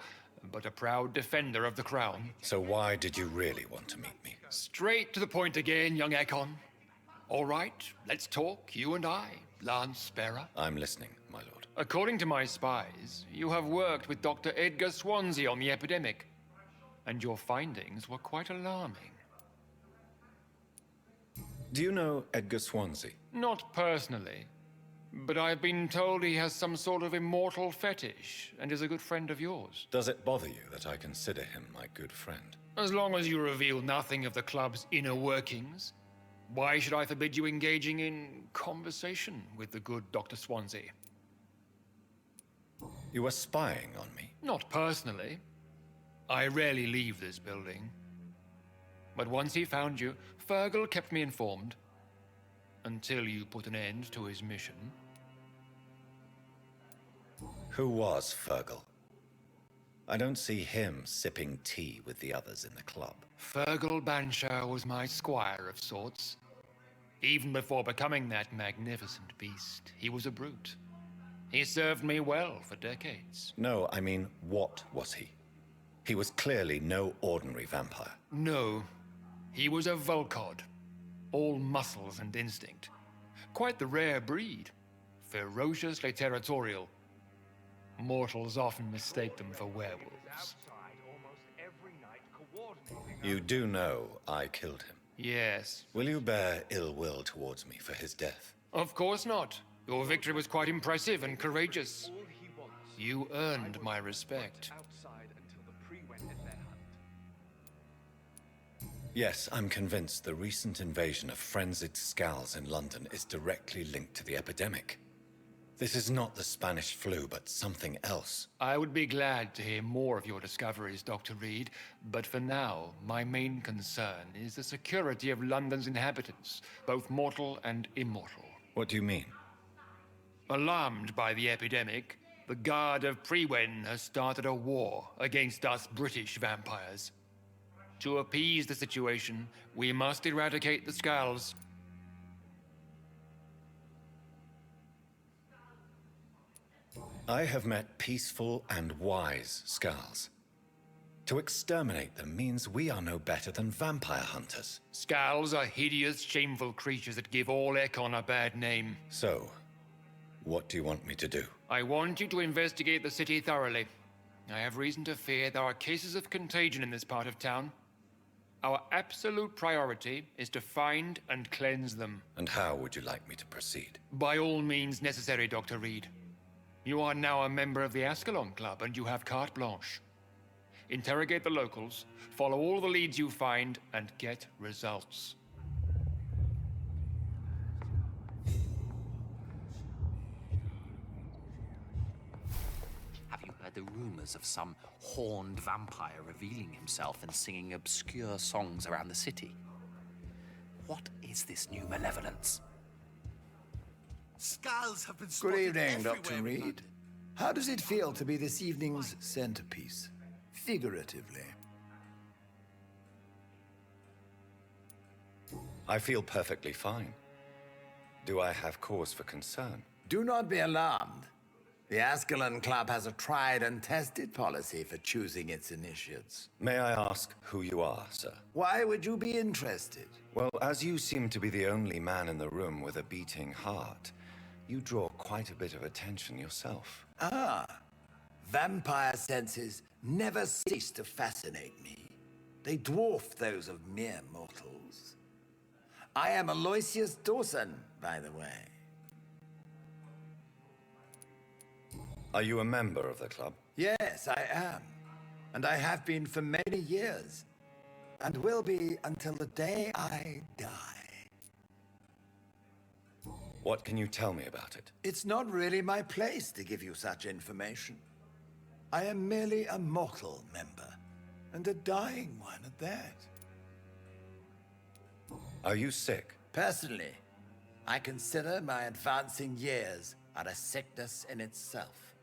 but a proud defender of the crown. So why did you really want to meet me? Straight to the point again, young Ekon. All right, let's talk, you and I, Lance Sparrow. I'm listening, my lord. According to my spies, you have worked with Dr. Edgar Swansea on the epidemic, and your findings were quite alarming. Do you know Edgar Swansea? Not personally, but I've been told he has some sort of immortal fetish and is a good friend of yours. Does it bother you that I consider him my good friend? As long as you reveal nothing of the club's inner workings, why should I forbid you engaging in conversation with the good Dr. Swansea? You were spying on me? Not personally. I rarely leave this building. But once he found you, Fergal kept me informed. Until you put an end to his mission. Who was Fergal? I don't see him sipping tea with the others in the club. Fergal Banshaw was my squire of sorts. Even before becoming that magnificent beast, he was a brute. He served me well for decades. No, I mean, what was he? He was clearly no ordinary vampire. No, he was a Volcod. All muscles and instinct. Quite the rare breed. Ferociously territorial. Mortals often mistake them for werewolves. You do know I killed him. Yes. Will you bear ill will towards me for his death? Of course not. Your victory was quite impressive and courageous. You earned my respect. Yes, I'm convinced the recent invasion of frenzied Scals in London is directly linked to the epidemic. This is not the Spanish flu, but something else. I would be glad to hear more of your discoveries, Dr. Reed, but for now, my main concern is the security of London's inhabitants, both mortal and immortal. What do you mean? Alarmed by the epidemic, the Guard of Prewen has started a war against us British vampires. To appease the situation, we must eradicate the Scals. I have met peaceful and wise Scals. To exterminate them means we are no better than vampire hunters. Scals are hideous, shameful creatures that give all Ekon a bad name. So, what do you want me to do? I want you to investigate the city thoroughly. I have reason to fear there are cases of contagion in this part of town. Our absolute priority is to find and cleanse them. And how would you like me to proceed? By all means necessary, Dr. Reed. You are now a member of the Ascalon Club, and you have carte blanche. Interrogate the locals, follow all the leads you find, and get results. Have you heard the rumors of some horned vampire revealing himself and singing obscure songs around the city? What is this new malevolence? Skulls have been Good spotted evening, everywhere Dr. in Reed. London. How does it feel to be this evening's centerpiece? Figuratively. I feel perfectly fine. Do I have cause for concern? Do not be alarmed. The Ascalon Club has a tried and tested policy for choosing its initiates. May I ask who you are, sir? Why would you be interested? Well, as you seem to be the only man in the room with a beating heart, you draw quite a bit of attention yourself. Ah, vampire senses never cease to fascinate me. They dwarf those of mere mortals. I am Aloysius Dawson, by the way. Are you a member of the club? Yes, I am. And I have been for many years. And will be until the day I die. What can you tell me about it? It's not really my place to give you such information. I am merely a mortal member, and a dying one at that. Are you sick? Personally, I consider my advancing years are a sickness in itself.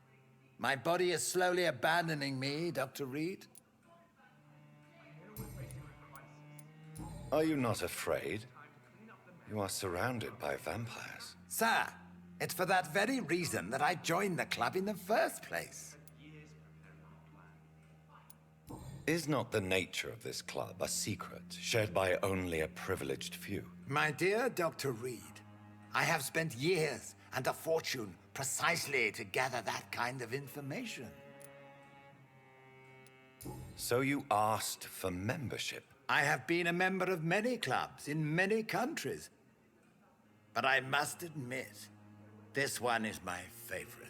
My body is slowly abandoning me, Dr. Reed. Are you not afraid? You are surrounded by vampires. Sir, it's for that very reason that I joined the club in the first place. Is not the nature of this club a secret shared by only a privileged few? My dear Dr. Reed, I have spent years and a fortune precisely to gather that kind of information. So you asked for membership? I have been a member of many clubs in many countries. But I must admit, this one is my favorite.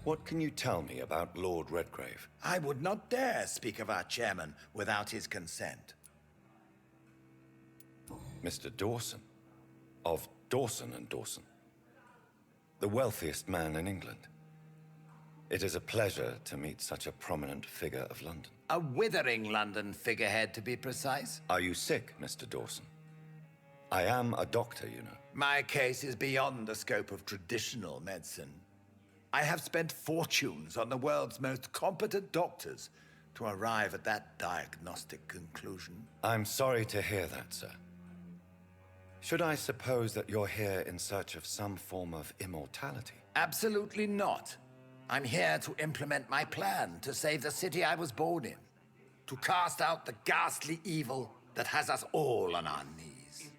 What can you tell me about Lord Redgrave? I would not dare speak of our chairman without his consent. Mr. Dawson, of Dawson and Dawson, the wealthiest man in England. It is a pleasure to meet such a prominent figure of London. A withering London figurehead, to be precise. Are you sick, Mr. Dawson? I am a doctor, you know. My case is beyond the scope of traditional medicine. I have spent fortunes on the world's most competent doctors to arrive at that diagnostic conclusion. I'm sorry to hear that, sir. Should I suppose that you're here in search of some form of immortality? Absolutely not. I'm here to implement my plan to save the city I was born in, to cast out the ghastly evil that has us all on our knees.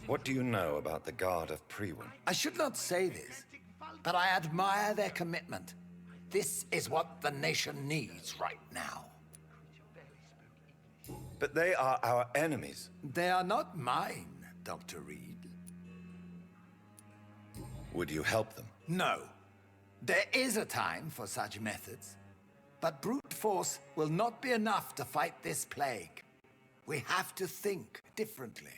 What do you know about the Guard of Priwen? I should not say this, but I admire their commitment. This is what the nation needs right now. But they are our enemies. They are not mine, Dr. Reed. Would you help them? No. There is a time for such methods. But brute force will not be enough to fight this plague. We have to think differently.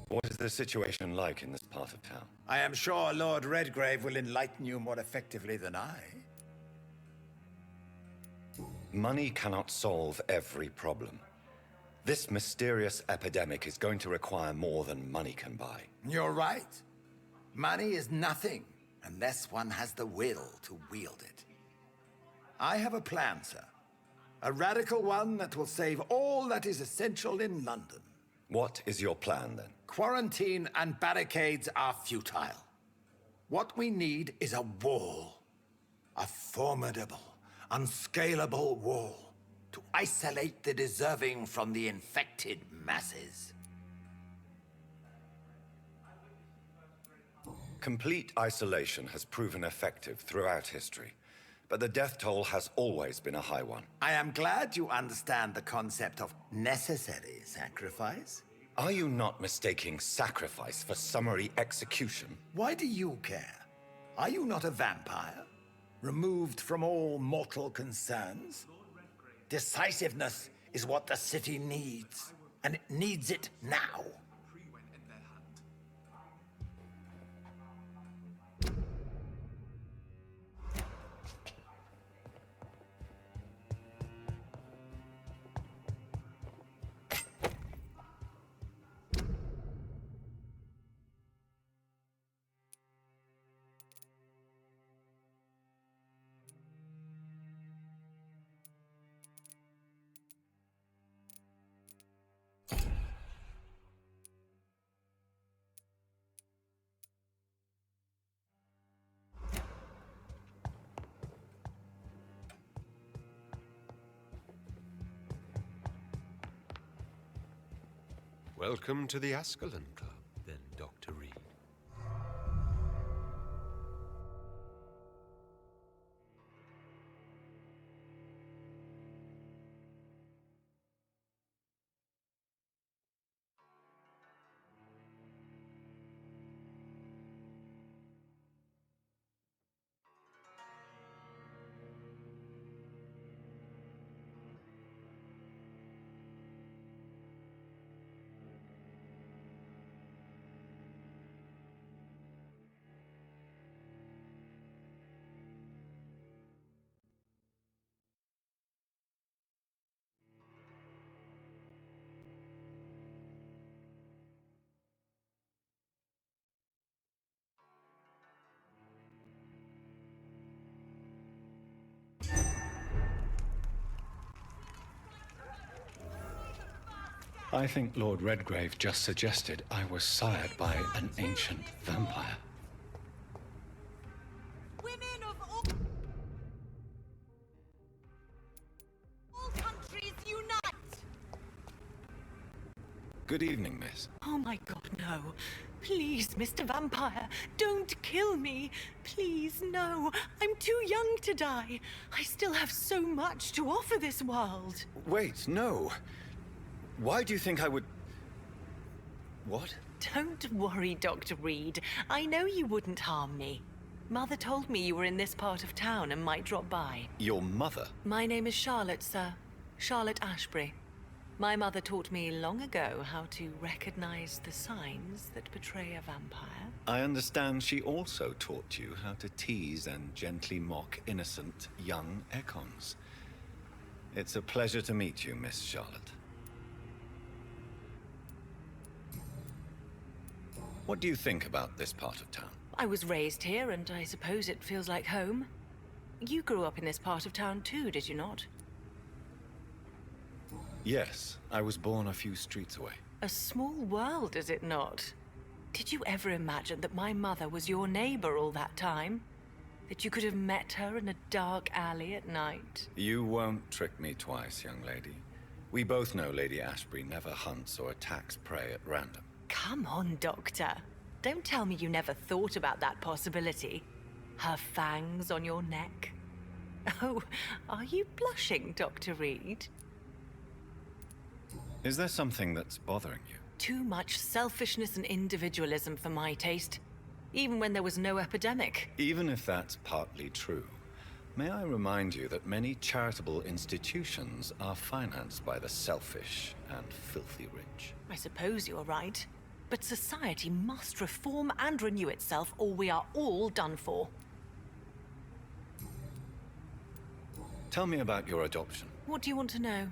What is the situation like in this part of town? I am sure Lord Redgrave will enlighten you more effectively than I. Money cannot solve every problem. This mysterious epidemic is going to require more than money can buy. You're right. Money is nothing unless one has the will to wield it. I have a plan, sir. A radical one that will save all that is essential in London. What is your plan, then? Quarantine and barricades are futile. What we need is a wall. A formidable, unscalable wall to isolate the deserving from the infected masses. Complete isolation has proven effective throughout history, but the death toll has always been a high one. I am glad you understand the concept of necessary sacrifice. Are you not mistaking sacrifice for summary execution? Why do you care? Are you not a vampire? Removed from all mortal concerns? Decisiveness is what the city needs, and it needs it now. Welcome to the Ascalon Club, then, Dr. Reed. I think Lord Redgrave just suggested I was sired by an ancient vampire. Good evening, miss. Oh my god, no. Please, Mr. Vampire, don't kill me. Please, no. I'm too young to die. I still have so much to offer this world. Wait, no. Why do you think I would... What? Don't worry, Dr. Reed. I know you wouldn't harm me. Mother told me you were in this part of town and might drop by. Your mother? My name is Charlotte, sir. Charlotte Ashbury. My mother taught me long ago how to recognize the signs that betray a vampire. I understand she also taught you how to tease and gently mock innocent young Ekons. It's a pleasure to meet you, Miss Charlotte. What do you think about this part of town? I was raised here, and I suppose it feels like home. You grew up in this part of town too, did you not? Yes, I was born a few streets away. A small world, is it not? Did you ever imagine that my mother was your neighbor all that time? That you could have met her in a dark alley at night? You won't trick me twice, young lady. We both know Lady Ashbury never hunts or attacks prey at random. Come on, Doctor. Don't tell me you never thought about that possibility. Her fangs on your neck. Oh, are you blushing, Dr. Reed? Is there something that's bothering you? Too much selfishness and individualism for my taste. Even when there was no epidemic. Even if that's partly true, may I remind you that many charitable institutions are financed by the selfish and filthy rich. I suppose you're right. But society must reform and renew itself, or we are all done for. Tell me about your adoption. What do you want to know?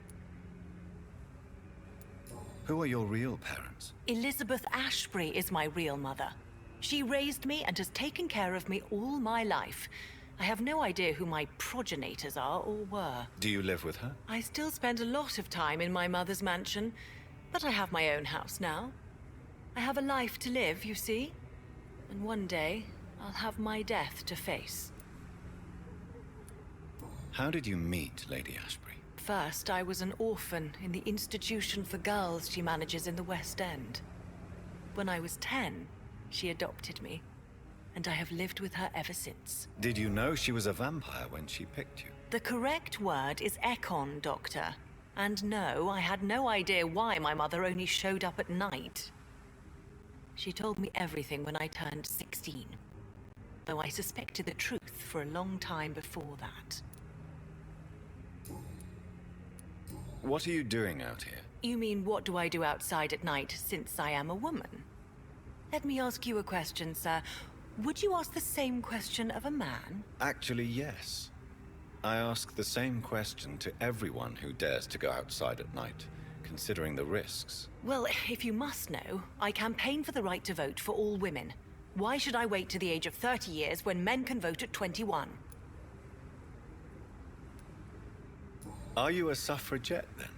Who are your real parents? Elizabeth Ashbury is my real mother. She raised me and has taken care of me all my life. I have no idea who my progenitors are or were. Do you live with her? I still spend a lot of time in my mother's mansion, but I have my own house now. I have a life to live, you see? And one day, I'll have my death to face. How did you meet Lady Ashbury? First, I was an orphan in the institution for girls she manages in the West End. When I was 10, she adopted me, and I have lived with her ever since. Did you know she was a vampire when she picked you? The correct word is Ekon, Doctor. And no, I had no idea why my mother only showed up at night. She told me everything when I turned 16, though I suspected the truth for a long time before that. What are you doing out here? You mean, what do I do outside at night since I am a woman? Let me ask you a question, sir. Would you ask the same question of a man? Actually, yes. I ask the same question to everyone who dares to go outside at night, considering the risks. Well, if you must know, I campaign for the right to vote for all women. Why should I wait to the age of 30 years when men can vote at 21? Are you a suffragette, then?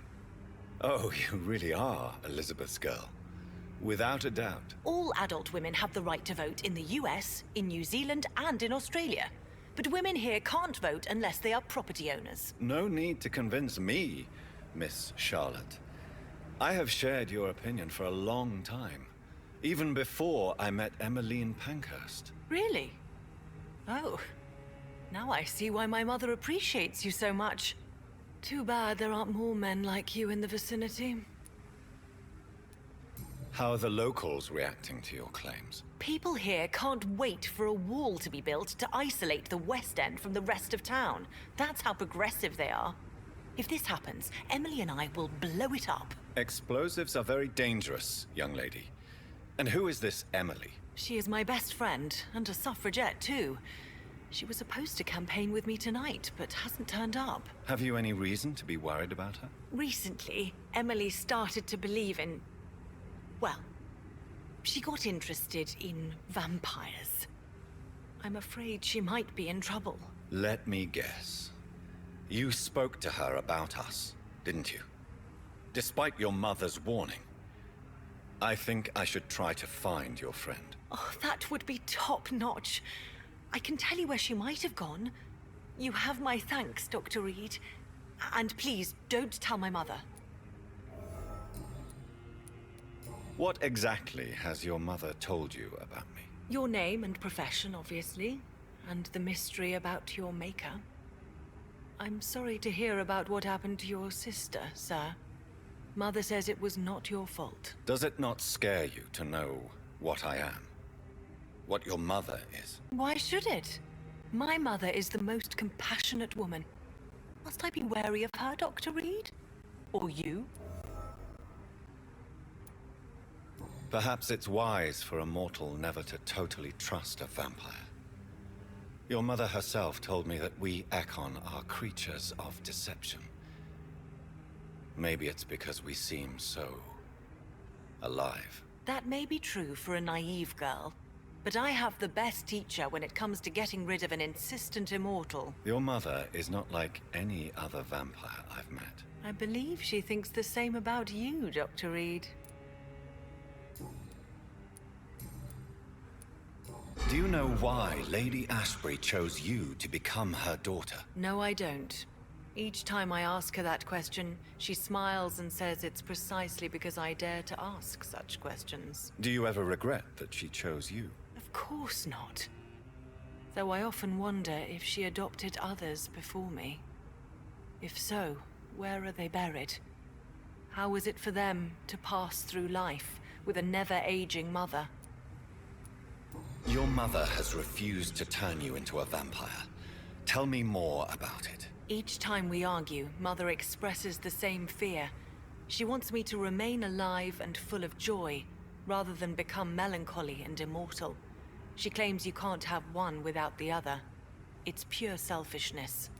Oh, you really are Elizabeth's girl. Without a doubt. All adult women have the right to vote in the US, in New Zealand, and in Australia. But women here can't vote unless they are property owners. No need to convince me, Miss Charlotte. I have shared your opinion for a long time. Even before I met Emmeline Pankhurst. Really? Oh. Now I see why my mother appreciates you so much. Too bad there aren't more men like you in the vicinity. How are the locals reacting to your claims? People here can't wait for a wall to be built to isolate the West End from the rest of town. That's how progressive they are. If this happens, Emily and I will blow it up. Explosives are very dangerous, young lady. And who is this Emily? She is my best friend, and a suffragette too. She was supposed to campaign with me tonight, but hasn't turned up. Have you any reason to be worried about her? Recently, Emily started to believe in... well, she got interested in vampires. I'm afraid she might be in trouble. Let me guess. You spoke to her about us, didn't you? Despite your mother's warning. I think I should try to find your friend. Oh, that would be top-notch. I can tell you where she might have gone. You have my thanks, Dr. Reed. And please, don't tell my mother. What exactly has your mother told you about me? Your name and profession, obviously, and the mystery about your maker. I'm sorry to hear about what happened to your sister, sir. Mother says it was not your fault. Does it not scare you to know what I am? What your mother is? Why should it? My mother is the most compassionate woman. Must I be wary of her, Dr. Reed? Or you? Perhaps it's wise for a mortal never to totally trust a vampire. Your mother herself told me that we Ekon are creatures of deception. Maybe it's because we seem so alive. That may be true for a naive girl, but I have the best teacher when it comes to getting rid of an insistent immortal. Your mother is not like any other vampire I've met. I believe she thinks the same about you, Dr. Reed. Do you know why Lady Ashbury chose you to become her daughter? No, I don't. Each time I ask her that question, she smiles and says it's precisely because I dare to ask such questions. Do you ever regret that she chose you? Of course not. Though I often wonder if she adopted others before me. If so, where are they buried? How is it for them to pass through life with a never-aging mother? Your mother has refused to turn you into a vampire. Tell me more about it. Each time we argue, Mother expresses the same fear. She wants me to remain alive and full of joy, rather than become melancholy and immortal. She claims you can't have one without the other. It's pure selfishness.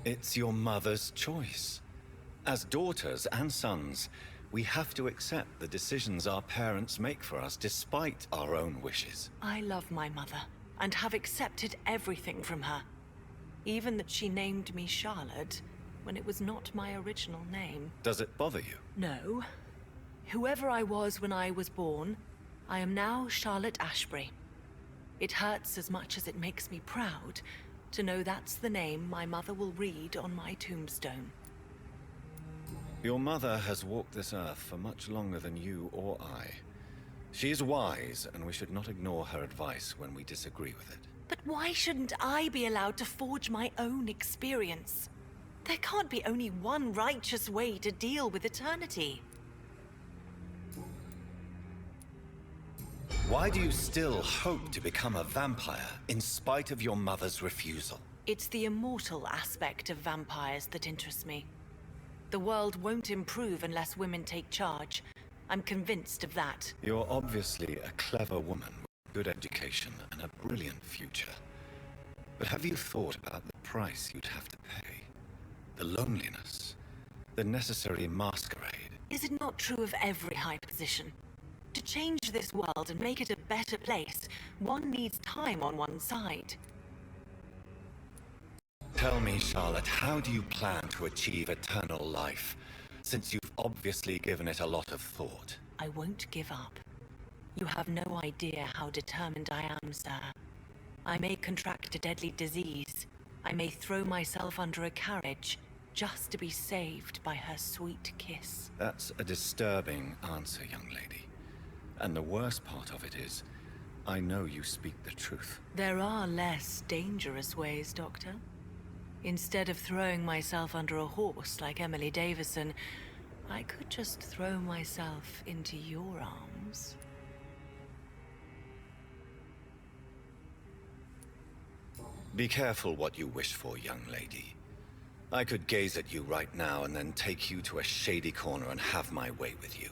It's your mother's choice. As daughters and sons, we have to accept the decisions our parents make for us despite our own wishes. I love my mother, and have accepted everything from her. Even that she named me Charlotte, when it was not my original name. Does it bother you? No. Whoever I was when I was born, I am now Charlotte Ashbury. It hurts as much as it makes me proud to know that's the name my mother will read on my tombstone. Your mother has walked this earth for much longer than you or I. She is wise, and we should not ignore her advice when we disagree with it. But why shouldn't I be allowed to forge my own experience? There can't be only one righteous way to deal with eternity. Why do you still hope to become a vampire, in spite of your mother's refusal? It's the immortal aspect of vampires that interests me. The world won't improve unless women take charge. I'm convinced of that. You're obviously a clever woman with good education and a brilliant future. But have you thought about the price you'd have to pay? The loneliness, the necessary masquerade. Is it not true of every high position? To change this world and make it a better place, one needs time on one side. Tell me, Charlotte, how do you plan to achieve eternal life, since you've obviously given it a lot of thought? I won't give up. You have no idea how determined I am, sir. I may contract a deadly disease. I may throw myself under a carriage, just to be saved by her sweet kiss. That's a disturbing answer, young lady. And the worst part of it is, I know you speak the truth. There are less dangerous ways, Doctor. Instead of throwing myself under a horse like Emily Davison, I could just throw myself into your arms. Be careful what you wish for, young lady. I could gaze at you right now and then take you to a shady corner and have my way with you.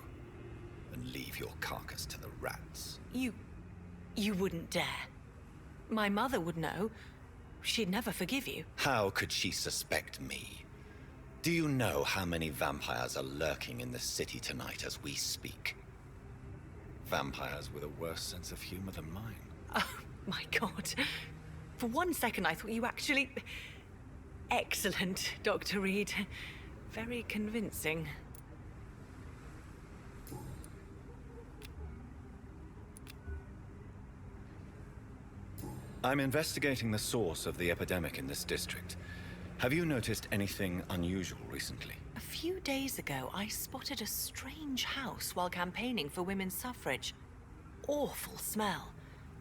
And leave your carcass to the rats. You wouldn't dare. My mother would know. She'd never forgive you. How could she suspect me? Do you know how many vampires are lurking in the city tonight as we speak? Vampires with a worse sense of humor than mine. Oh, my God. For one second, I thought you actually... Excellent, Dr. Reed. Very convincing. I'm investigating the source of the epidemic in this district. Have you noticed anything unusual recently? A few days ago, I spotted a strange house while campaigning for women's suffrage. Awful smell.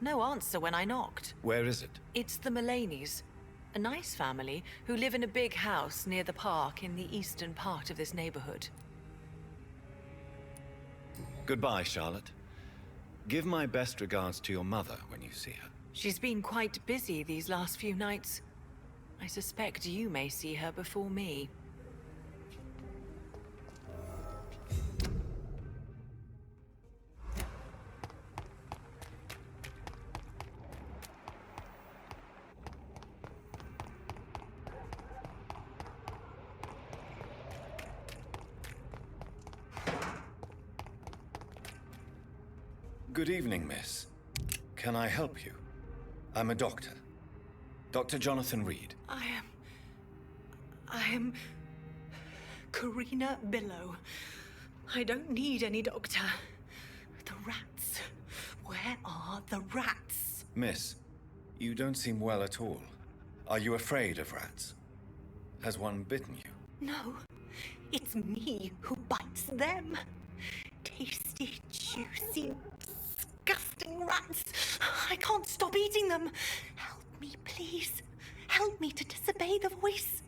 No answer when I knocked. Where is it? It's the Mullaney's. A nice family who live in a big house near the park in the eastern part of this neighborhood. Goodbye, Charlotte. Give my best regards to your mother when you see her. She's been quite busy these last few nights. I suspect you may see her before me. Good evening, miss. Can I help you? I'm a doctor. Dr. Jonathan Reed. I am Karina Billow. I don't need any doctor. The rats. Where are the rats? Miss, you don't seem well at all. Are you afraid of rats? Has one bitten you? No, it's me who bites them. Tasty, juicy, disgusting rats. I can't stop eating them. Help me, please. Help me to disobey the voice.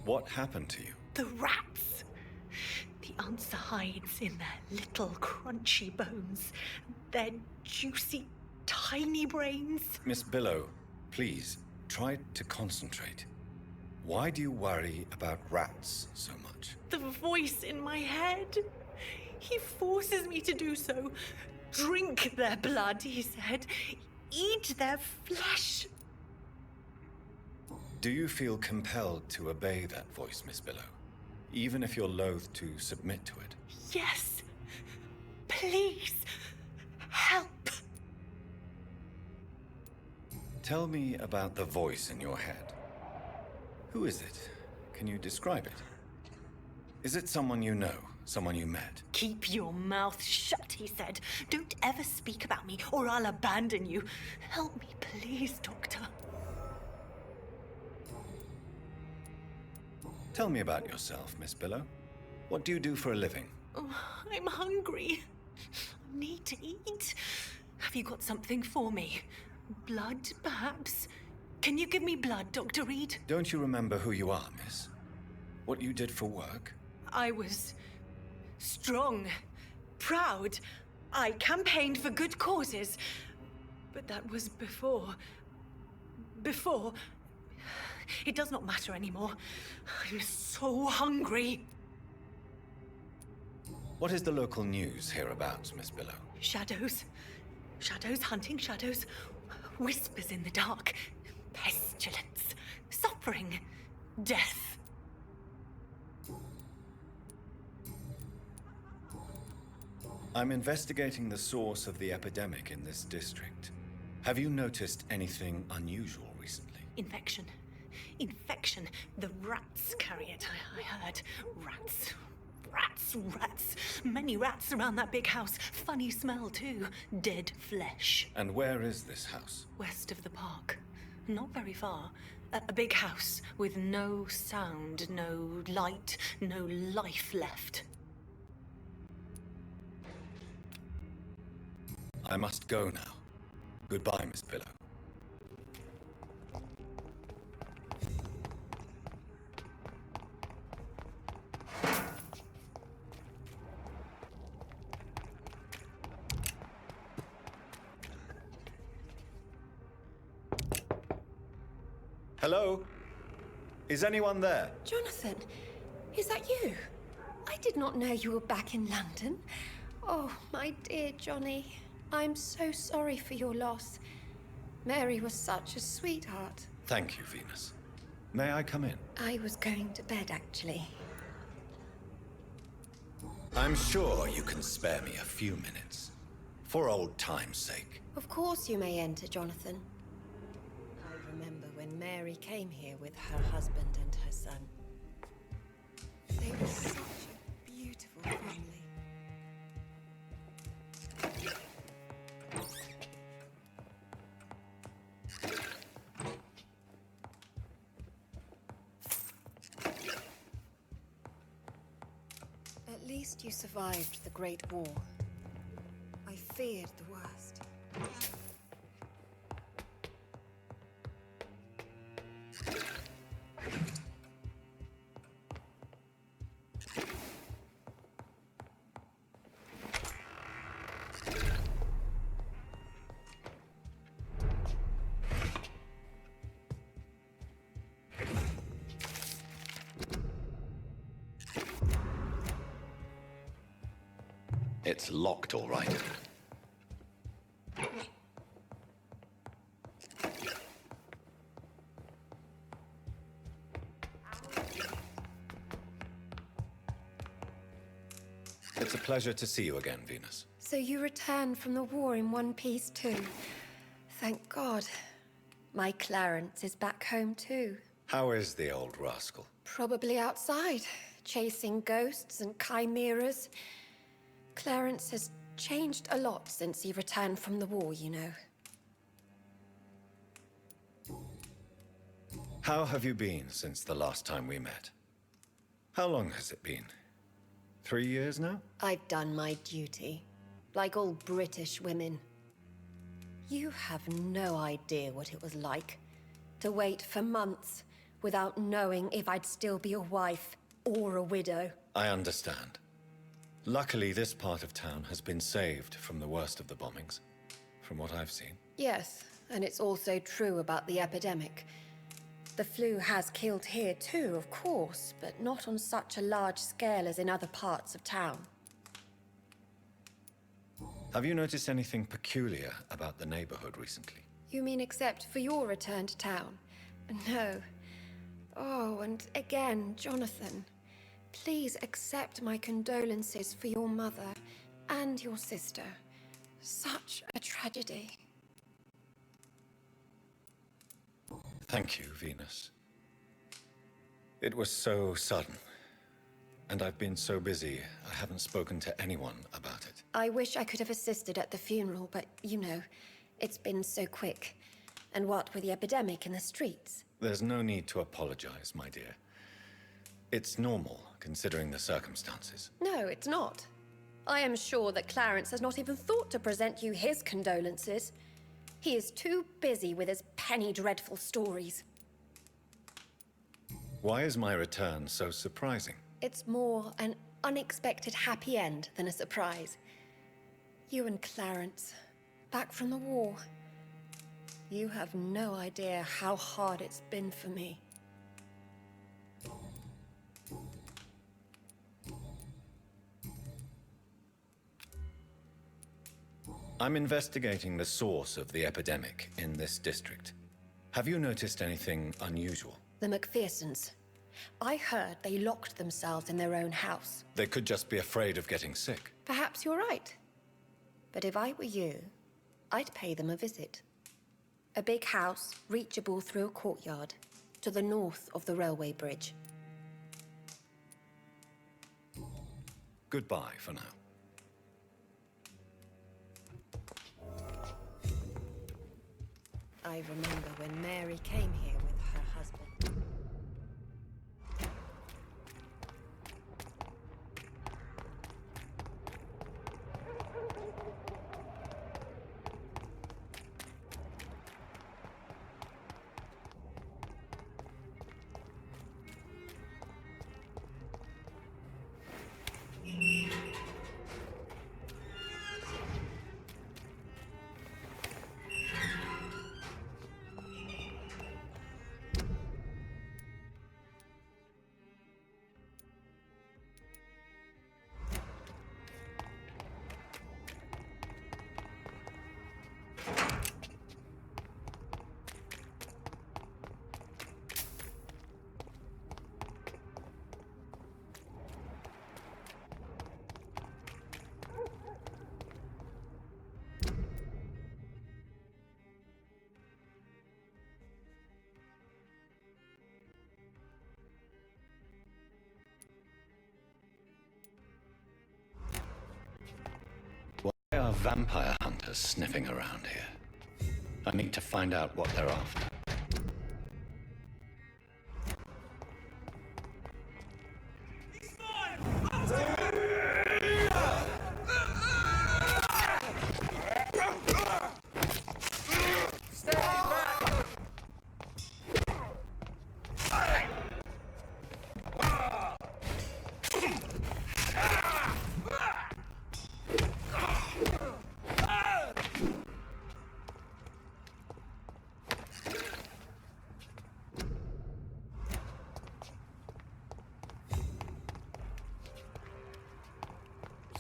What happened to you? The rats. The answer hides in their little crunchy bones, their juicy, tiny brains. Miss Billow, please, try to concentrate. Why do you worry about rats so much? The voice in my head. He forces me to do so. Drink their blood, he said. Eat their flesh. Do you feel compelled to obey that voice, Miss Billow? Even if you're loath to submit to it? Yes. Please. Help. Tell me about the voice in your head. Who is it? Can you describe it? Is it someone you know? Someone you met? Keep your mouth shut, he said. Don't ever speak about me, or I'll abandon you. Help me, please, Doctor. Tell me about yourself, Miss Billow. What do you do for a living? Oh, I'm hungry. I need to eat. Have you got something for me? Blood, perhaps? Can you give me blood, Dr. Reed? Don't you remember who you are, miss? What you did for work? I was strong, proud. I campaigned for good causes. But that was before. It does not matter anymore. I'm so hungry. What is the local news hereabouts, Miss Billow? Shadows. Shadows hunting shadows. Whispers in the dark. Pestilence. Suffering. Death. I'm investigating the source of the epidemic in this district. Have you noticed anything unusual recently? Infection. Infection. The rats carry it, I heard. Rats. Rats, rats. Many rats around that big house. Funny smell, too. Dead flesh. And where is this house? West of the park. Not very far. A big house with no sound, no light, no life left. I must go now. Goodbye, Miss Billow. Hello? Is anyone there? Jonathan, is that you? I did not know you were back in London. Oh, my dear Johnny. I'm so sorry for your loss. Mary was such a sweetheart. Thank you, Venus. May I come in? I was going to bed, actually. I'm sure you can spare me a few minutes. For old time's sake. Of course you may enter, Jonathan. I remember when Mary came here with her husband and her son. They were such a beautiful family. least you survived the Great War. I feared the worst. It's locked, all right. It's a pleasure to see you again, Venus. So you returned from the war in one piece too. Thank God. My Clarence is back home too. How is the old rascal? Probably outside, chasing ghosts and chimeras. Clarence has changed a lot since he returned from the war, you know. How have you been since the last time we met? How long has it been? 3 years now? I've done my duty, like all British women. You have no idea what it was like to wait for months without knowing if I'd still be a wife or a widow. I understand. Luckily, this part of town has been saved from the worst of the bombings, from what I've seen. Yes, and it's also true about the epidemic. The flu has killed here too, of course, but not on such a large scale as in other parts of town. Have you noticed anything peculiar about the neighborhood recently? You mean except for your return to town? No. Oh, and again, Jonathan, please accept my condolences for your mother and your sister. Such a tragedy. Thank you, Venus. It was so sudden, and I've been so busy, I haven't spoken to anyone about it. I wish I could have assisted at the funeral, but, you know, it's been so quick. And what with the epidemic in the streets? There's no need to apologize, my dear. It's normal, considering the circumstances. No, it's not. I am sure that Clarence has not even thought to present you his condolences. He is too busy with his penny dreadful stories. Why is my return so surprising? It's more an unexpected happy end than a surprise. You and Clarence, back from the war. You have no idea how hard it's been for me. I'm investigating the source of the epidemic in this district. Have you noticed anything unusual? The McPhersons. I heard they locked themselves in their own house. They could just be afraid of getting sick. Perhaps you're right. But if I were you, I'd pay them a visit. A big house, reachable through a courtyard, to the north of the railway bridge. Goodbye for now. I remember when Mary came here with her husband. Why are vampire hunters sniffing around here? I need to find out what they're after.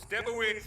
Step away.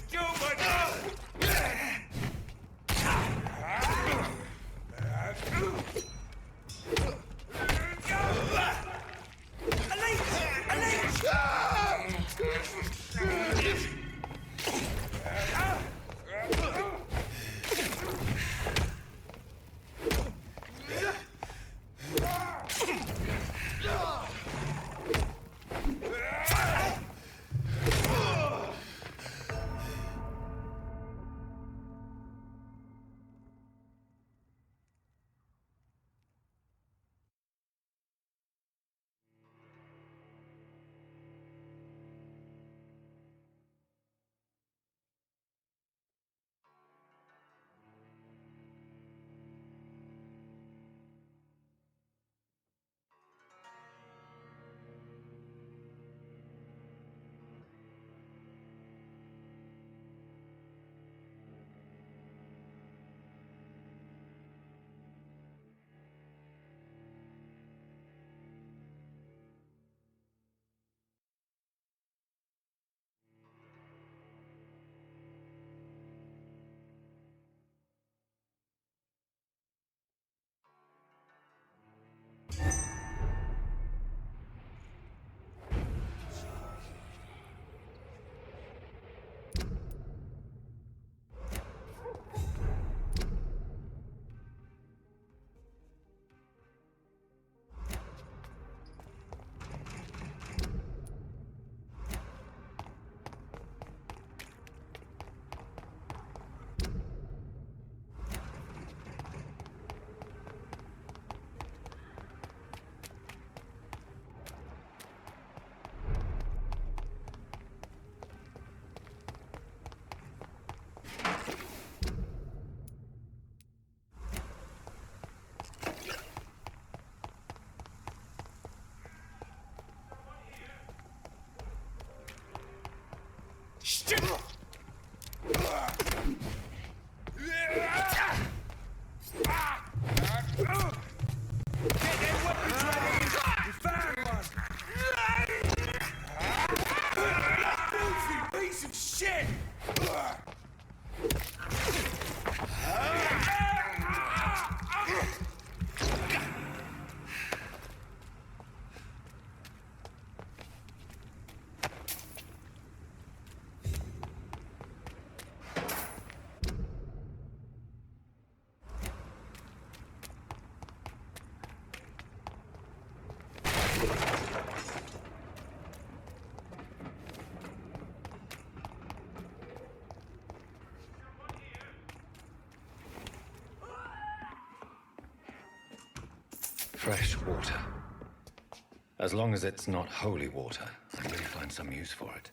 Stupid! Piece of shit! Fresh water. As long as it's not holy water, I may find some use for it.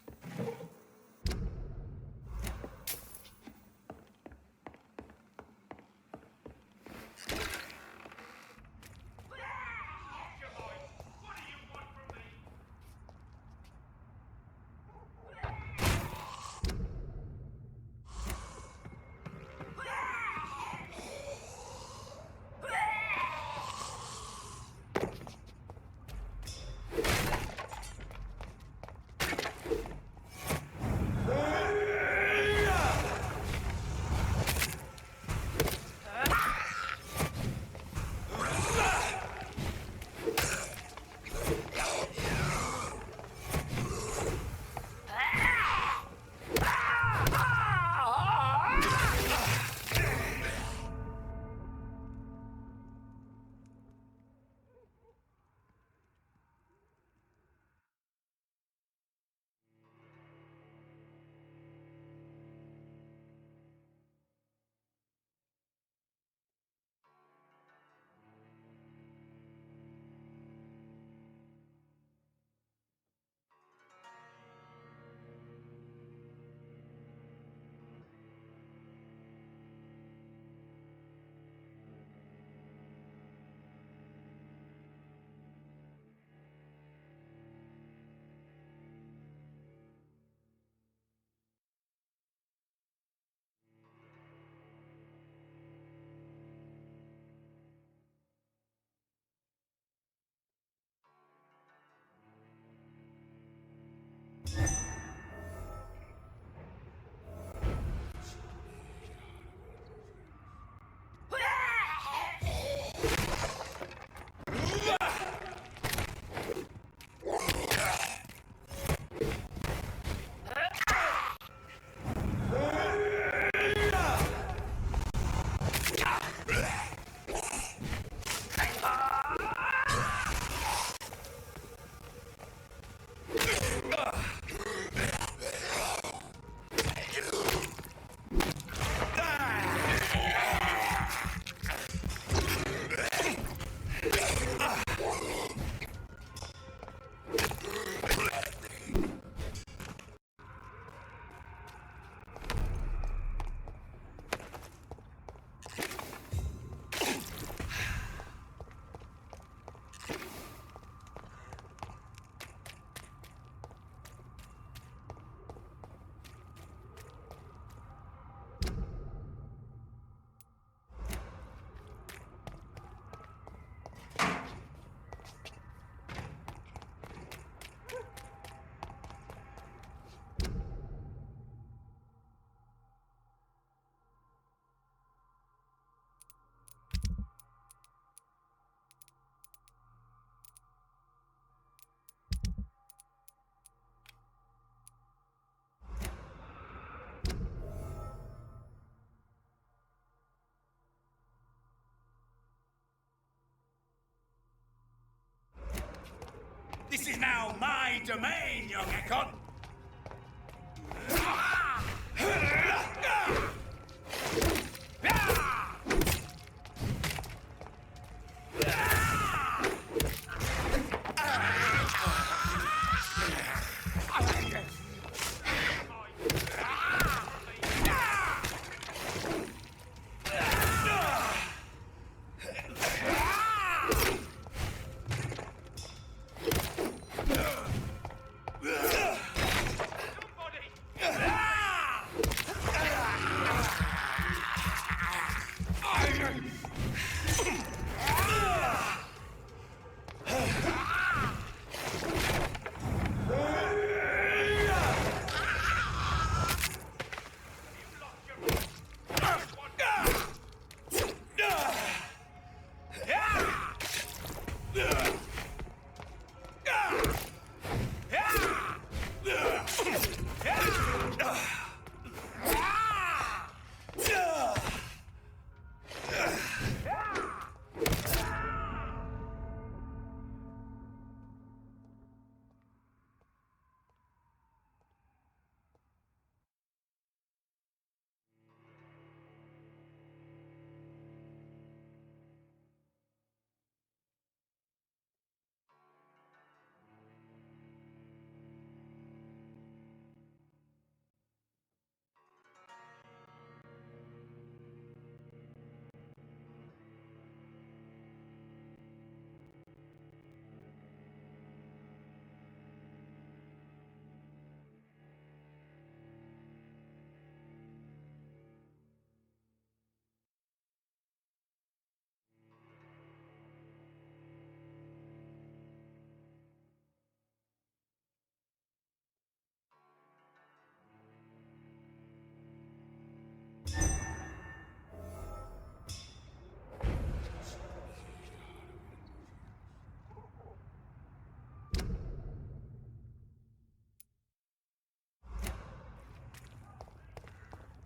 This is now my domain, young Ekon.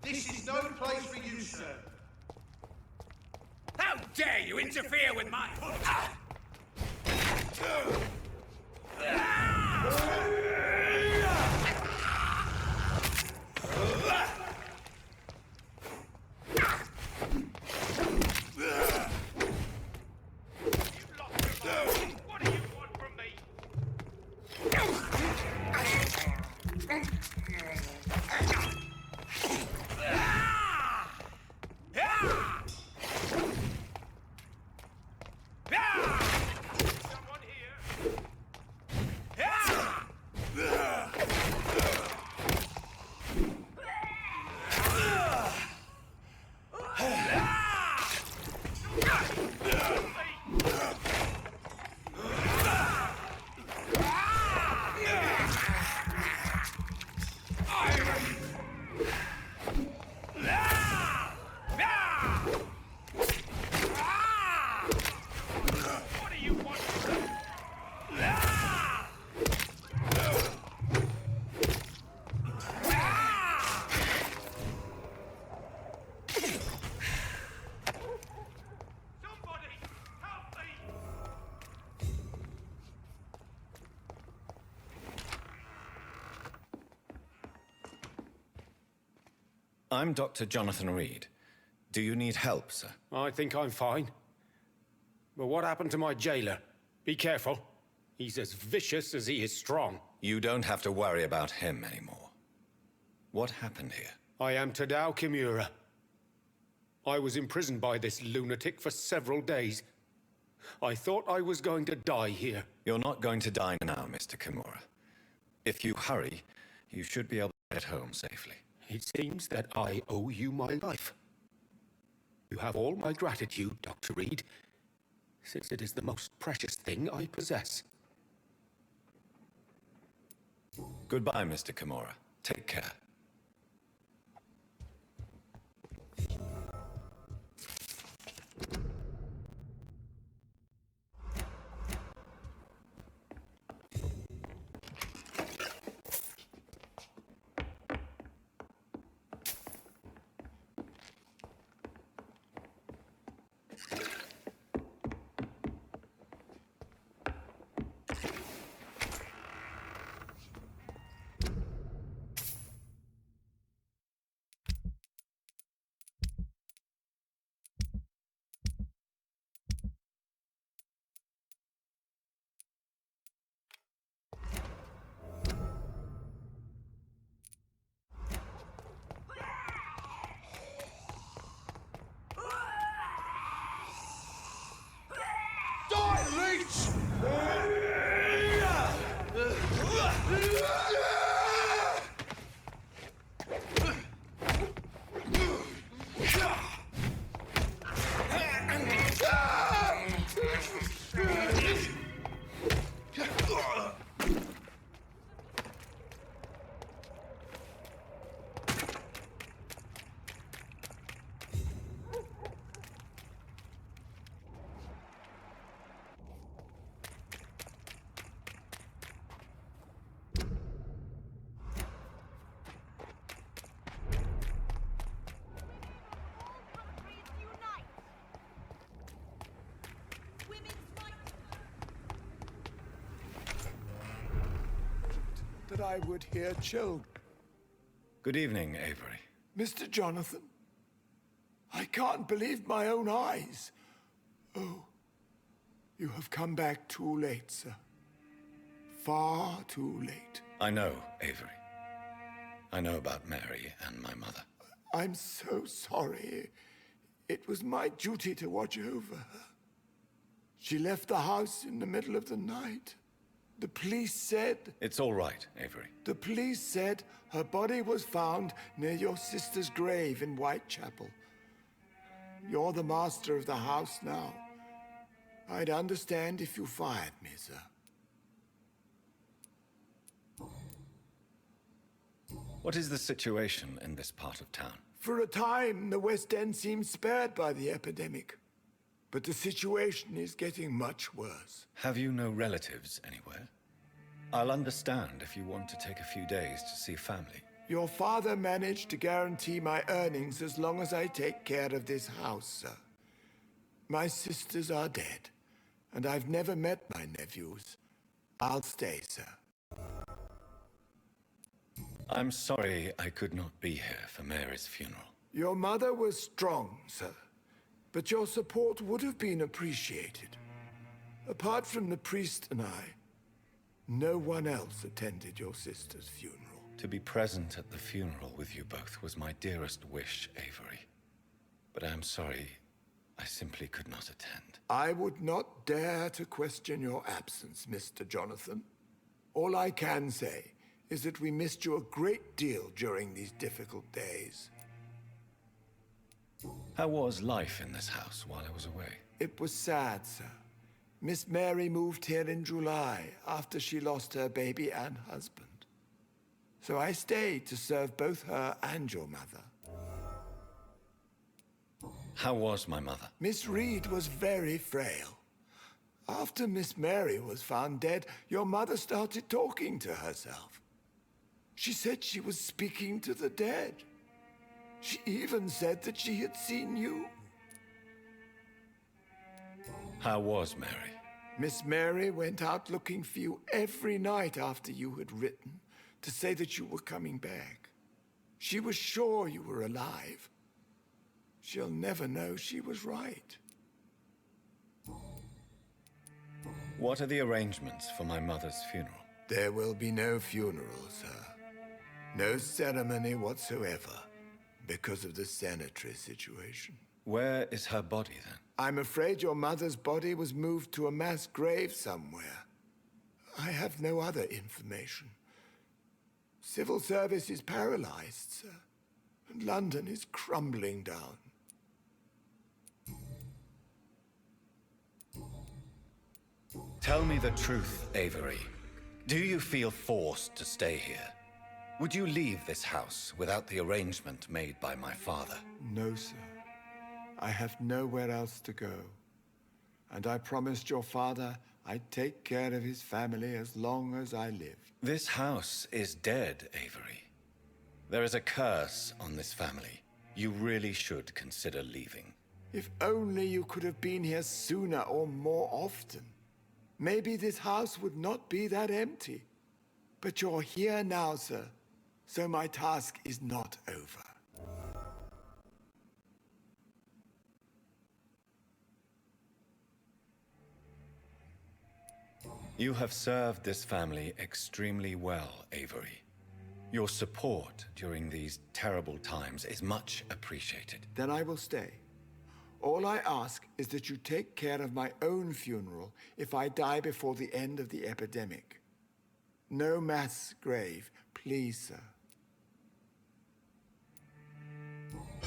This is no place for you, sir. How dare you interfere with my... I'm Dr. Jonathan Reed. Do you need help, sir? I think I'm fine. But what happened to my jailer? Be careful. He's as vicious as he is strong. You don't have to worry about him anymore. What happened here? I am Tadao Kimura. I was imprisoned by this lunatic for several days. I thought I was going to die here. You're not going to die now, Mr. Kimura. If you hurry, you should be able to get home safely. It seems that I owe you my life. You have all my gratitude, Dr. Reed, since it is the most precious thing I possess. Goodbye, Mr. Kimura. Take care. that I would hear children. Good evening, Avery. Mr. Jonathan, I can't believe my own eyes. Oh, you have come back too late, sir. Far too late. I know, Avery. I know about Mary and my mother. I'm so sorry. It was my duty to watch over her. She left the house in the middle of the night. The police said... It's all right, Avery. The police said her body was found near your sister's grave in Whitechapel. You're the master of the house now. I'd understand if you fired me, sir. What is the situation in this part of town? For a time, the West End seemed spared by the epidemic. But the situation is getting much worse. Have you no relatives anywhere? I'll understand if you want to take a few days to see family. Your father managed to guarantee my earnings as long as I take care of this house, sir. My sisters are dead, and I've never met my nephews. I'll stay, sir. I'm sorry I could not be here for Mary's funeral. Your mother was strong, sir. But your support would have been appreciated. Apart from the priest and I, no one else attended your sister's funeral. To be present at the funeral with you both was my dearest wish, Avery. But I'm sorry, I simply could not attend. I would not dare to question your absence, Mr. Jonathan. All I can say is that we missed you a great deal during these difficult days. How was life in this house while I was away? It was sad, sir. Miss Mary moved here in July after she lost her baby and husband. So I stayed to serve both her and your mother. How was my mother? Miss Reed was very frail. After Miss Mary was found dead, your mother started talking to herself. She said she was speaking to the dead. She even said that she had seen you. How was Mary? Miss Mary went out looking for you every night after you had written to say that you were coming back. She was sure you were alive. She'll never know she was right. What are the arrangements for my mother's funeral? There will be no funeral, sir. No ceremony whatsoever, because of the sanitary situation. Where is her body, then? I'm afraid your mother's body was moved to a mass grave somewhere. I have no other information. Civil service is paralyzed, sir, and London is crumbling down. Tell me the truth, Avery. Do you feel forced to stay here? Would you leave this house without the arrangement made by my father? No, sir. I have nowhere else to go. And I promised your father I'd take care of his family as long as I lived. This house is dead, Avery. There is a curse on this family. You really should consider leaving. If only you could have been here sooner or more often. Maybe this house would not be that empty. But you're here now, sir. So my task is not over. You have served this family extremely well, Avery. Your support during these terrible times is much appreciated. Then I will stay. All I ask is that you take care of my own funeral if I die before the end of the epidemic. No mass grave, please, sir.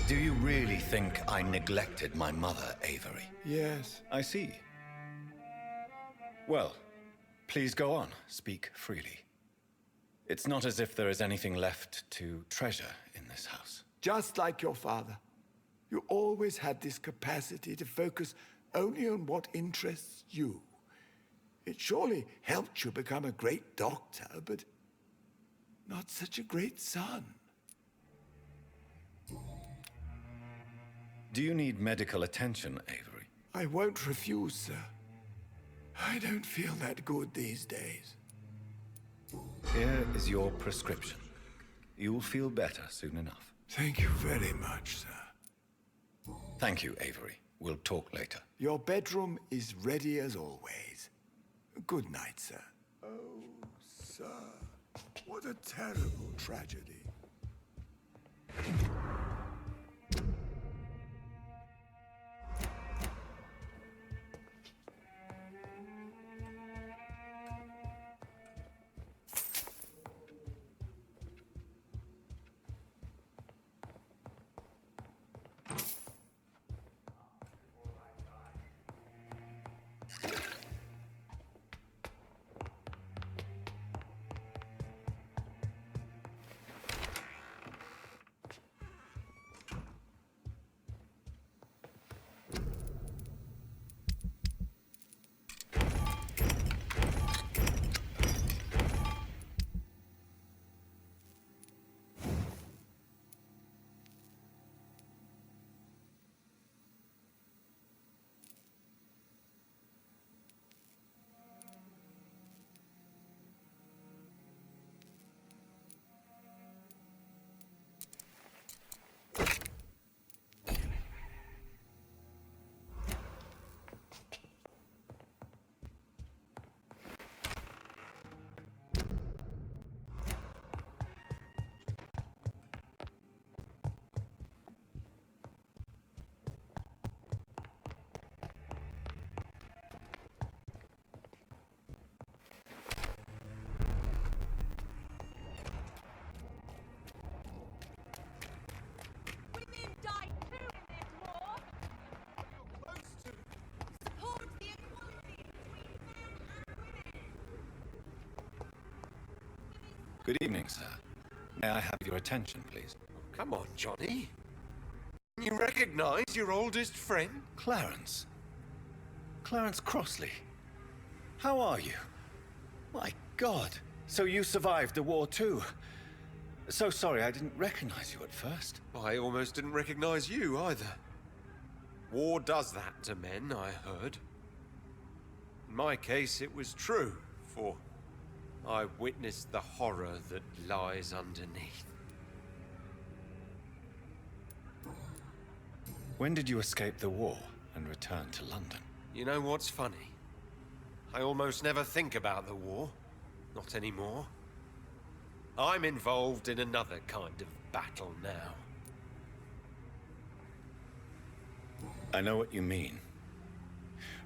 Do you really think I neglected my mother, Avery? Yes. I see. Well, please go on. Speak freely. It's not as if there is anything left to treasure in this house. Just like your father. You always had this capacity to focus only on what interests you. It surely helped you become a great doctor, but not such a great son. Do you need medical attention, Avery? I won't refuse, sir. I don't feel that good these days. Here is your prescription. You'll feel better soon enough. Thank you very much, sir. Thank you, Avery. We'll talk later. Your bedroom is ready as always. Good night, sir. Oh, sir. What a terrible tragedy. Good evening, sir. May I have your attention, please? Come on, Johnny. You recognize your oldest friend? Clarence. Clarence Crossley. How are you? My God. So you survived the war too. So sorry I didn't recognize you at first. I almost didn't recognize you either. War does that to men, I heard. In my case, it was true, for I witnessed the horror that lies underneath. When did you escape the war and return to London? You know what's funny? I almost never think about the war. Not anymore. I'm involved in another kind of battle now. I know what you mean.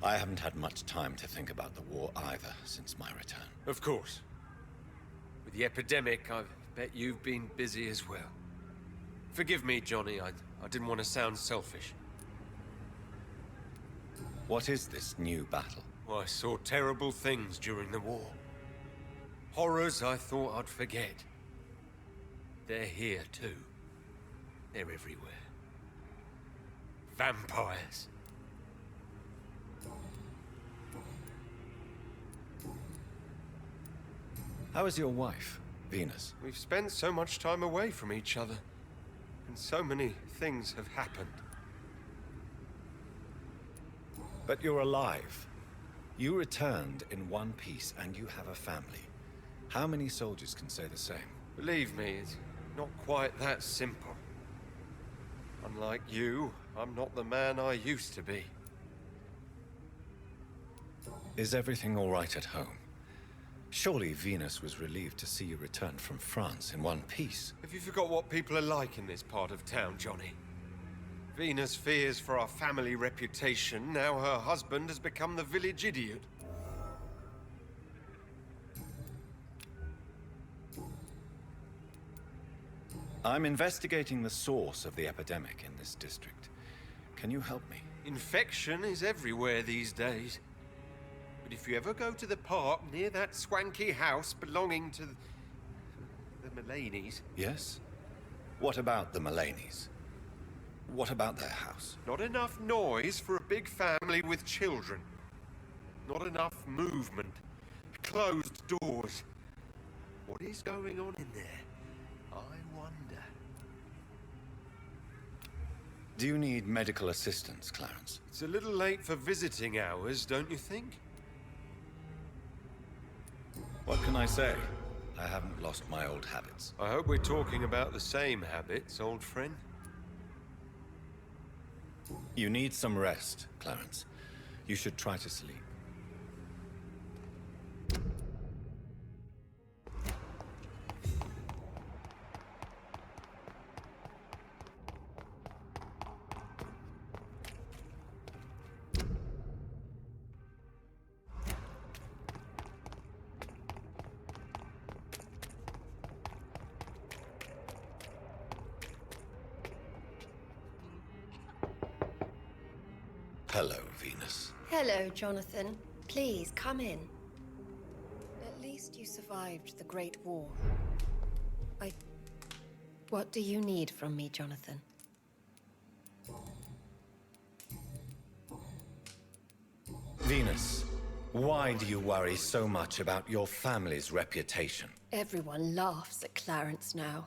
I haven't had much time to think about the war either since my return. Of course. With the epidemic, I bet you've been busy as well. Forgive me, Johnny, I didn't want to sound selfish. What is this new battle? Well, I saw terrible things during the war. Horrors I thought I'd forget. They're here too. They're everywhere. Vampires. How is your wife, Venus? We've spent so much time away from each other, and so many things have happened. But you're alive. You returned in one piece, and you have a family. How many soldiers can say the same? Believe me, it's not quite that simple. Unlike you, I'm not the man I used to be. Is everything all right at home? Surely Venus was relieved to see you return from France in one piece. Have you forgot what people are like in this part of town, Johnny? Venus fears for our family reputation. Now her husband has become the village idiot. I'm investigating the source of the epidemic in this district. Can you help me? Infection is everywhere these days. But if you ever go to the park near that swanky house belonging to the Mullaneys... Yes? What about the Mullaneys? What about their house? Not enough noise for a big family with children. Not enough movement. Closed doors. What is going on in there? I wonder. Do you need medical assistance, Clarence? It's a little late for visiting hours, don't you think? What can I say? I haven't lost my old habits. I hope we're talking about the same habits, old friend. You need some rest, Clarence. You should try to sleep. Hello, Venus. Hello, Jonathan. Please, come in. At least you survived the Great War. What do you need from me, Jonathan? Venus, why do you worry so much about your family's reputation? Everyone laughs at Clarence now.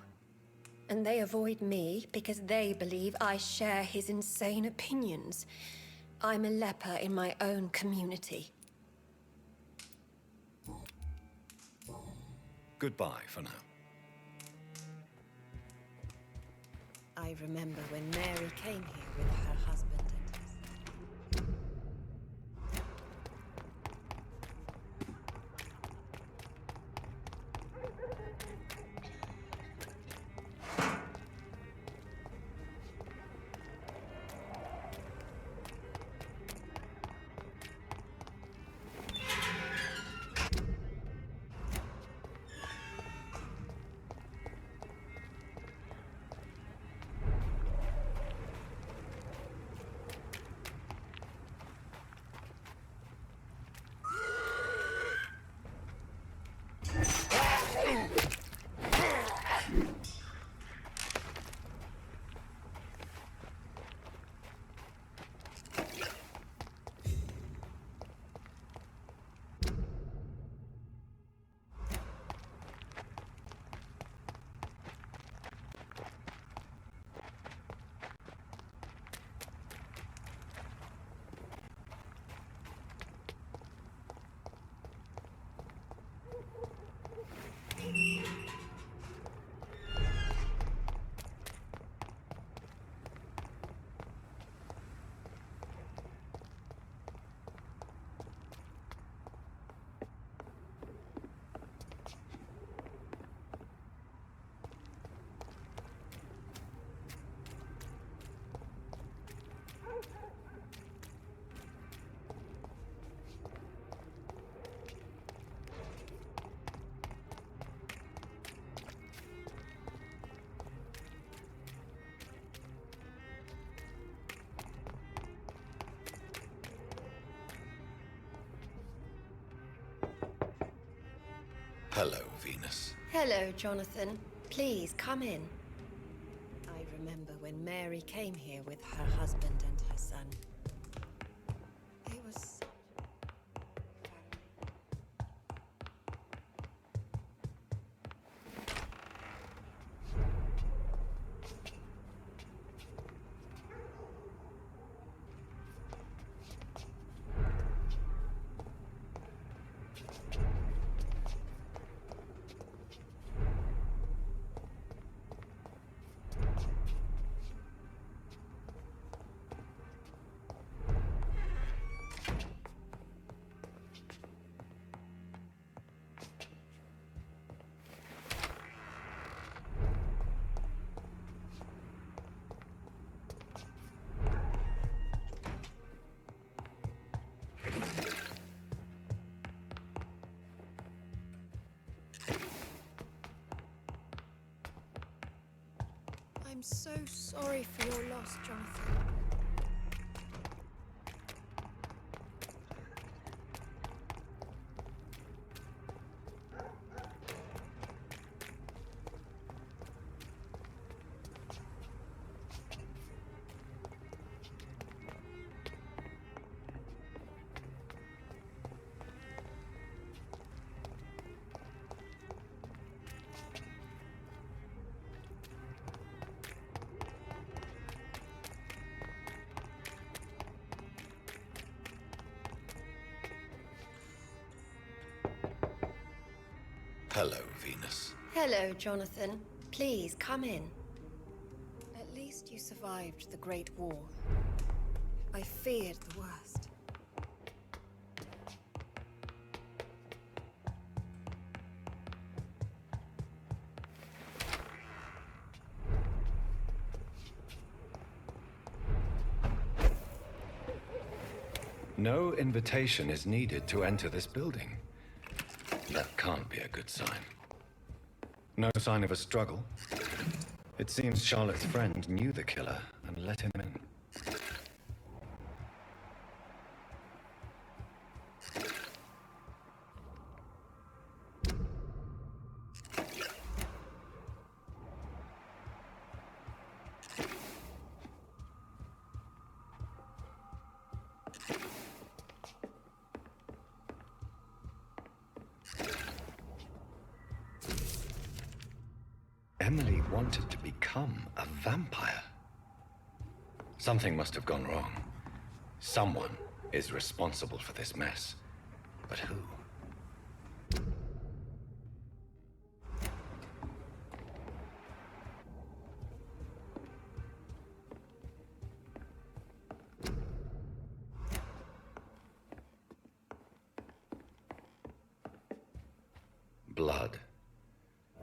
And they avoid me because they believe I share his insane opinions. I'm a leper in my own community. Goodbye for now. I remember when Mary came here with her husband and his... Hello, Venus. Hello, Jonathan. Please, come in. I remember when Mary came here with her husband and her son. It was... I'm so sorry for your loss, Jonathan. Hello, Venus. Hello, Jonathan. Please, come in. At least you survived the Great War. I feared the worst. No invitation is needed to enter this building. That can't be a good sign. No sign of a struggle. It seems Charlotte's friend knew the killer and let him in. Emily wanted to become a vampire. Something must have gone wrong. Someone is responsible for this mess. But who? Blood.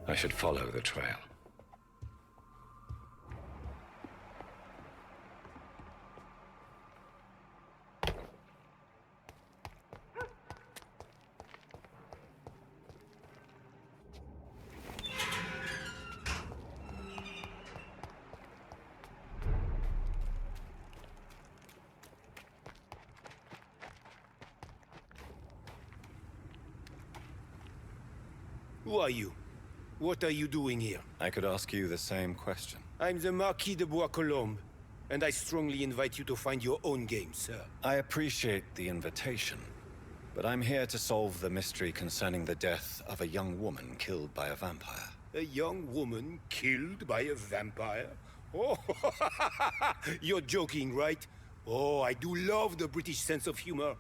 I should follow the trail. Who are you? What are you doing here? I could ask you the same question. I'm the Marquis de Bois-Colombes, and I strongly invite you to find your own game, sir. I appreciate the invitation, but I'm here to solve the mystery concerning the death of a young woman killed by a vampire. A young woman killed by a vampire? Oh, you're joking, right? Oh, I do love the British sense of humor.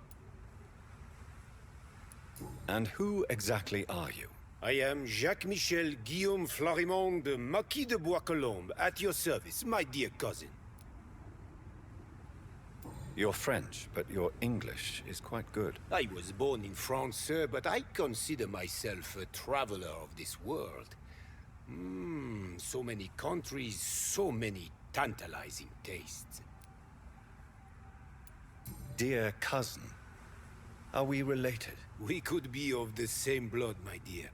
And who exactly are you? I am Jacques-Michel Guillaume Florimond de Marquis de Bois-Colombes, at your service, my dear cousin. You're French, but your English is quite good. I was born in France, sir, but I consider myself a traveler of this world. So many countries, so many tantalizing tastes. Dear cousin, are we related? We could be of the same blood, my dear.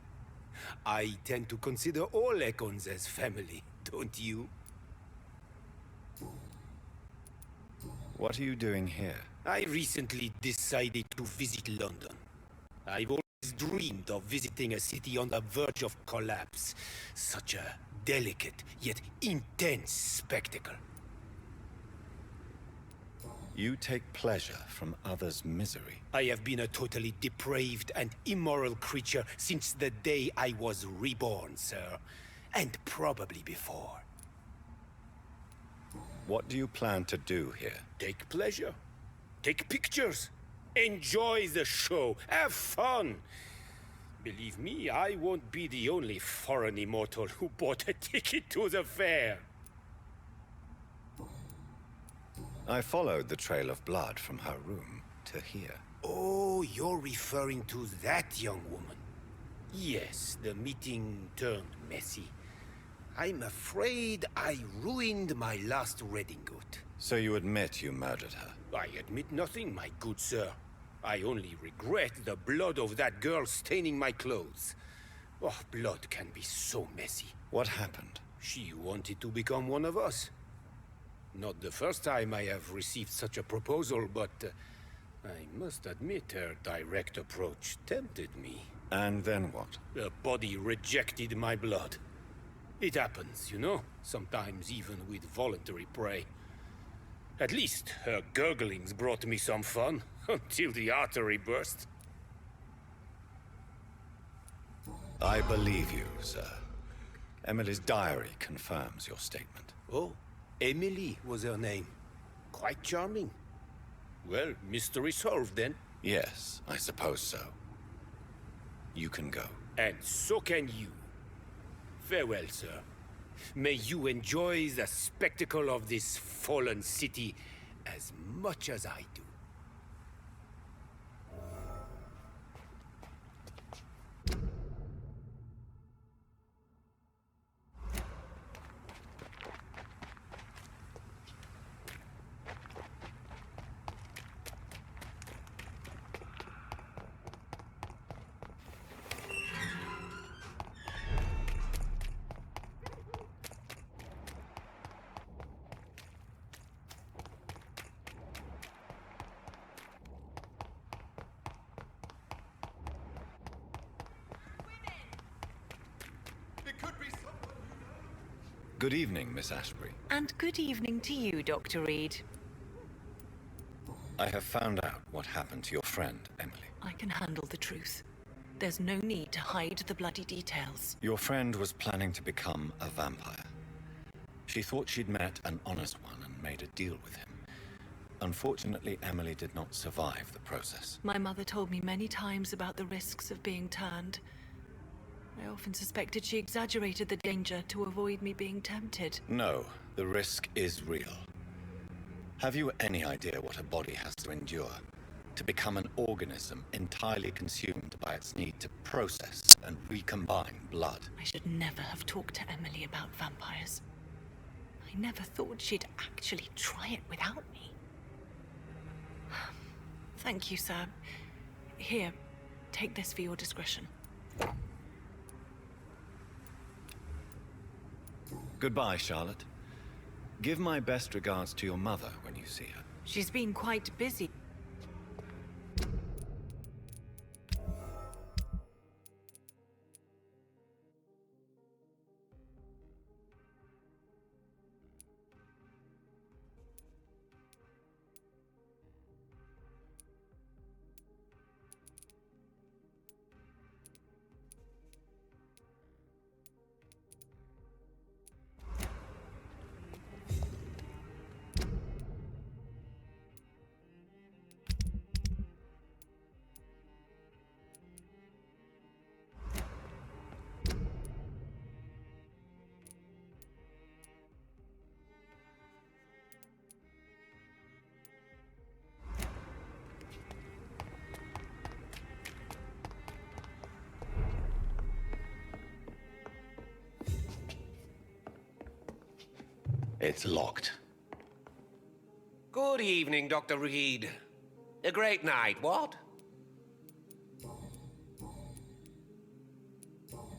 I tend to consider all Econs as family, don't you? What are you doing here? I recently decided to visit London. I've always dreamed of visiting a city on the verge of collapse. Such a delicate, yet intense spectacle. You take pleasure from others' misery. I have been a totally depraved and immoral creature since the day I was reborn, sir. And probably before. What do you plan to do here? Take pleasure. Take pictures. Enjoy the show. Have fun. Believe me, I won't be the only foreign immortal who bought a ticket to the fair. I followed the trail of blood from her room to here. Oh, you're referring to that young woman. Yes, the meeting turned messy. I'm afraid I ruined my last redingote. So you admit you murdered her? I admit nothing, my good sir. I only regret the blood of that girl staining my clothes. Oh, blood can be so messy. What happened? She wanted to become one of us. Not the first time I have received such a proposal, but I must admit her direct approach tempted me. And then what? The body rejected my blood. It happens, you know, sometimes even with voluntary prey. At least her gurglings brought me some fun, until the artery burst. I believe you, sir. Emily's diary confirms your statement. Oh, Emily was her name. Quite charming. Well, mystery solved then. Yes, I suppose so. You can go. And so can you. Farewell, sir. May you enjoy the spectacle of this fallen city as much as I do. Good evening, Miss Ashbury. And good evening to you, Dr. Reed. I have found out what happened to your friend, Emily. I can handle the truth. There's no need to hide the bloody details. Your friend was planning to become a vampire. She thought she'd met an honest one and made a deal with him. Unfortunately, Emily did not survive the process. My mother told me many times about the risks of being turned. I often suspected she exaggerated the danger to avoid me being tempted. No, the risk is real. Have you any idea what a body has to endure to become an organism entirely consumed by its need to process and recombine blood? I should never have talked to Emily about vampires. I never thought she'd actually try it without me. Thank you, sir. Here, take this for your discretion. Goodbye, Charlotte. Give my best regards to your mother when you see her. She's been quite busy. It's locked. Good evening, Dr. Reed. A great night, what?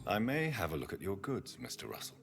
I may have a look at your goods, Mr. Russell.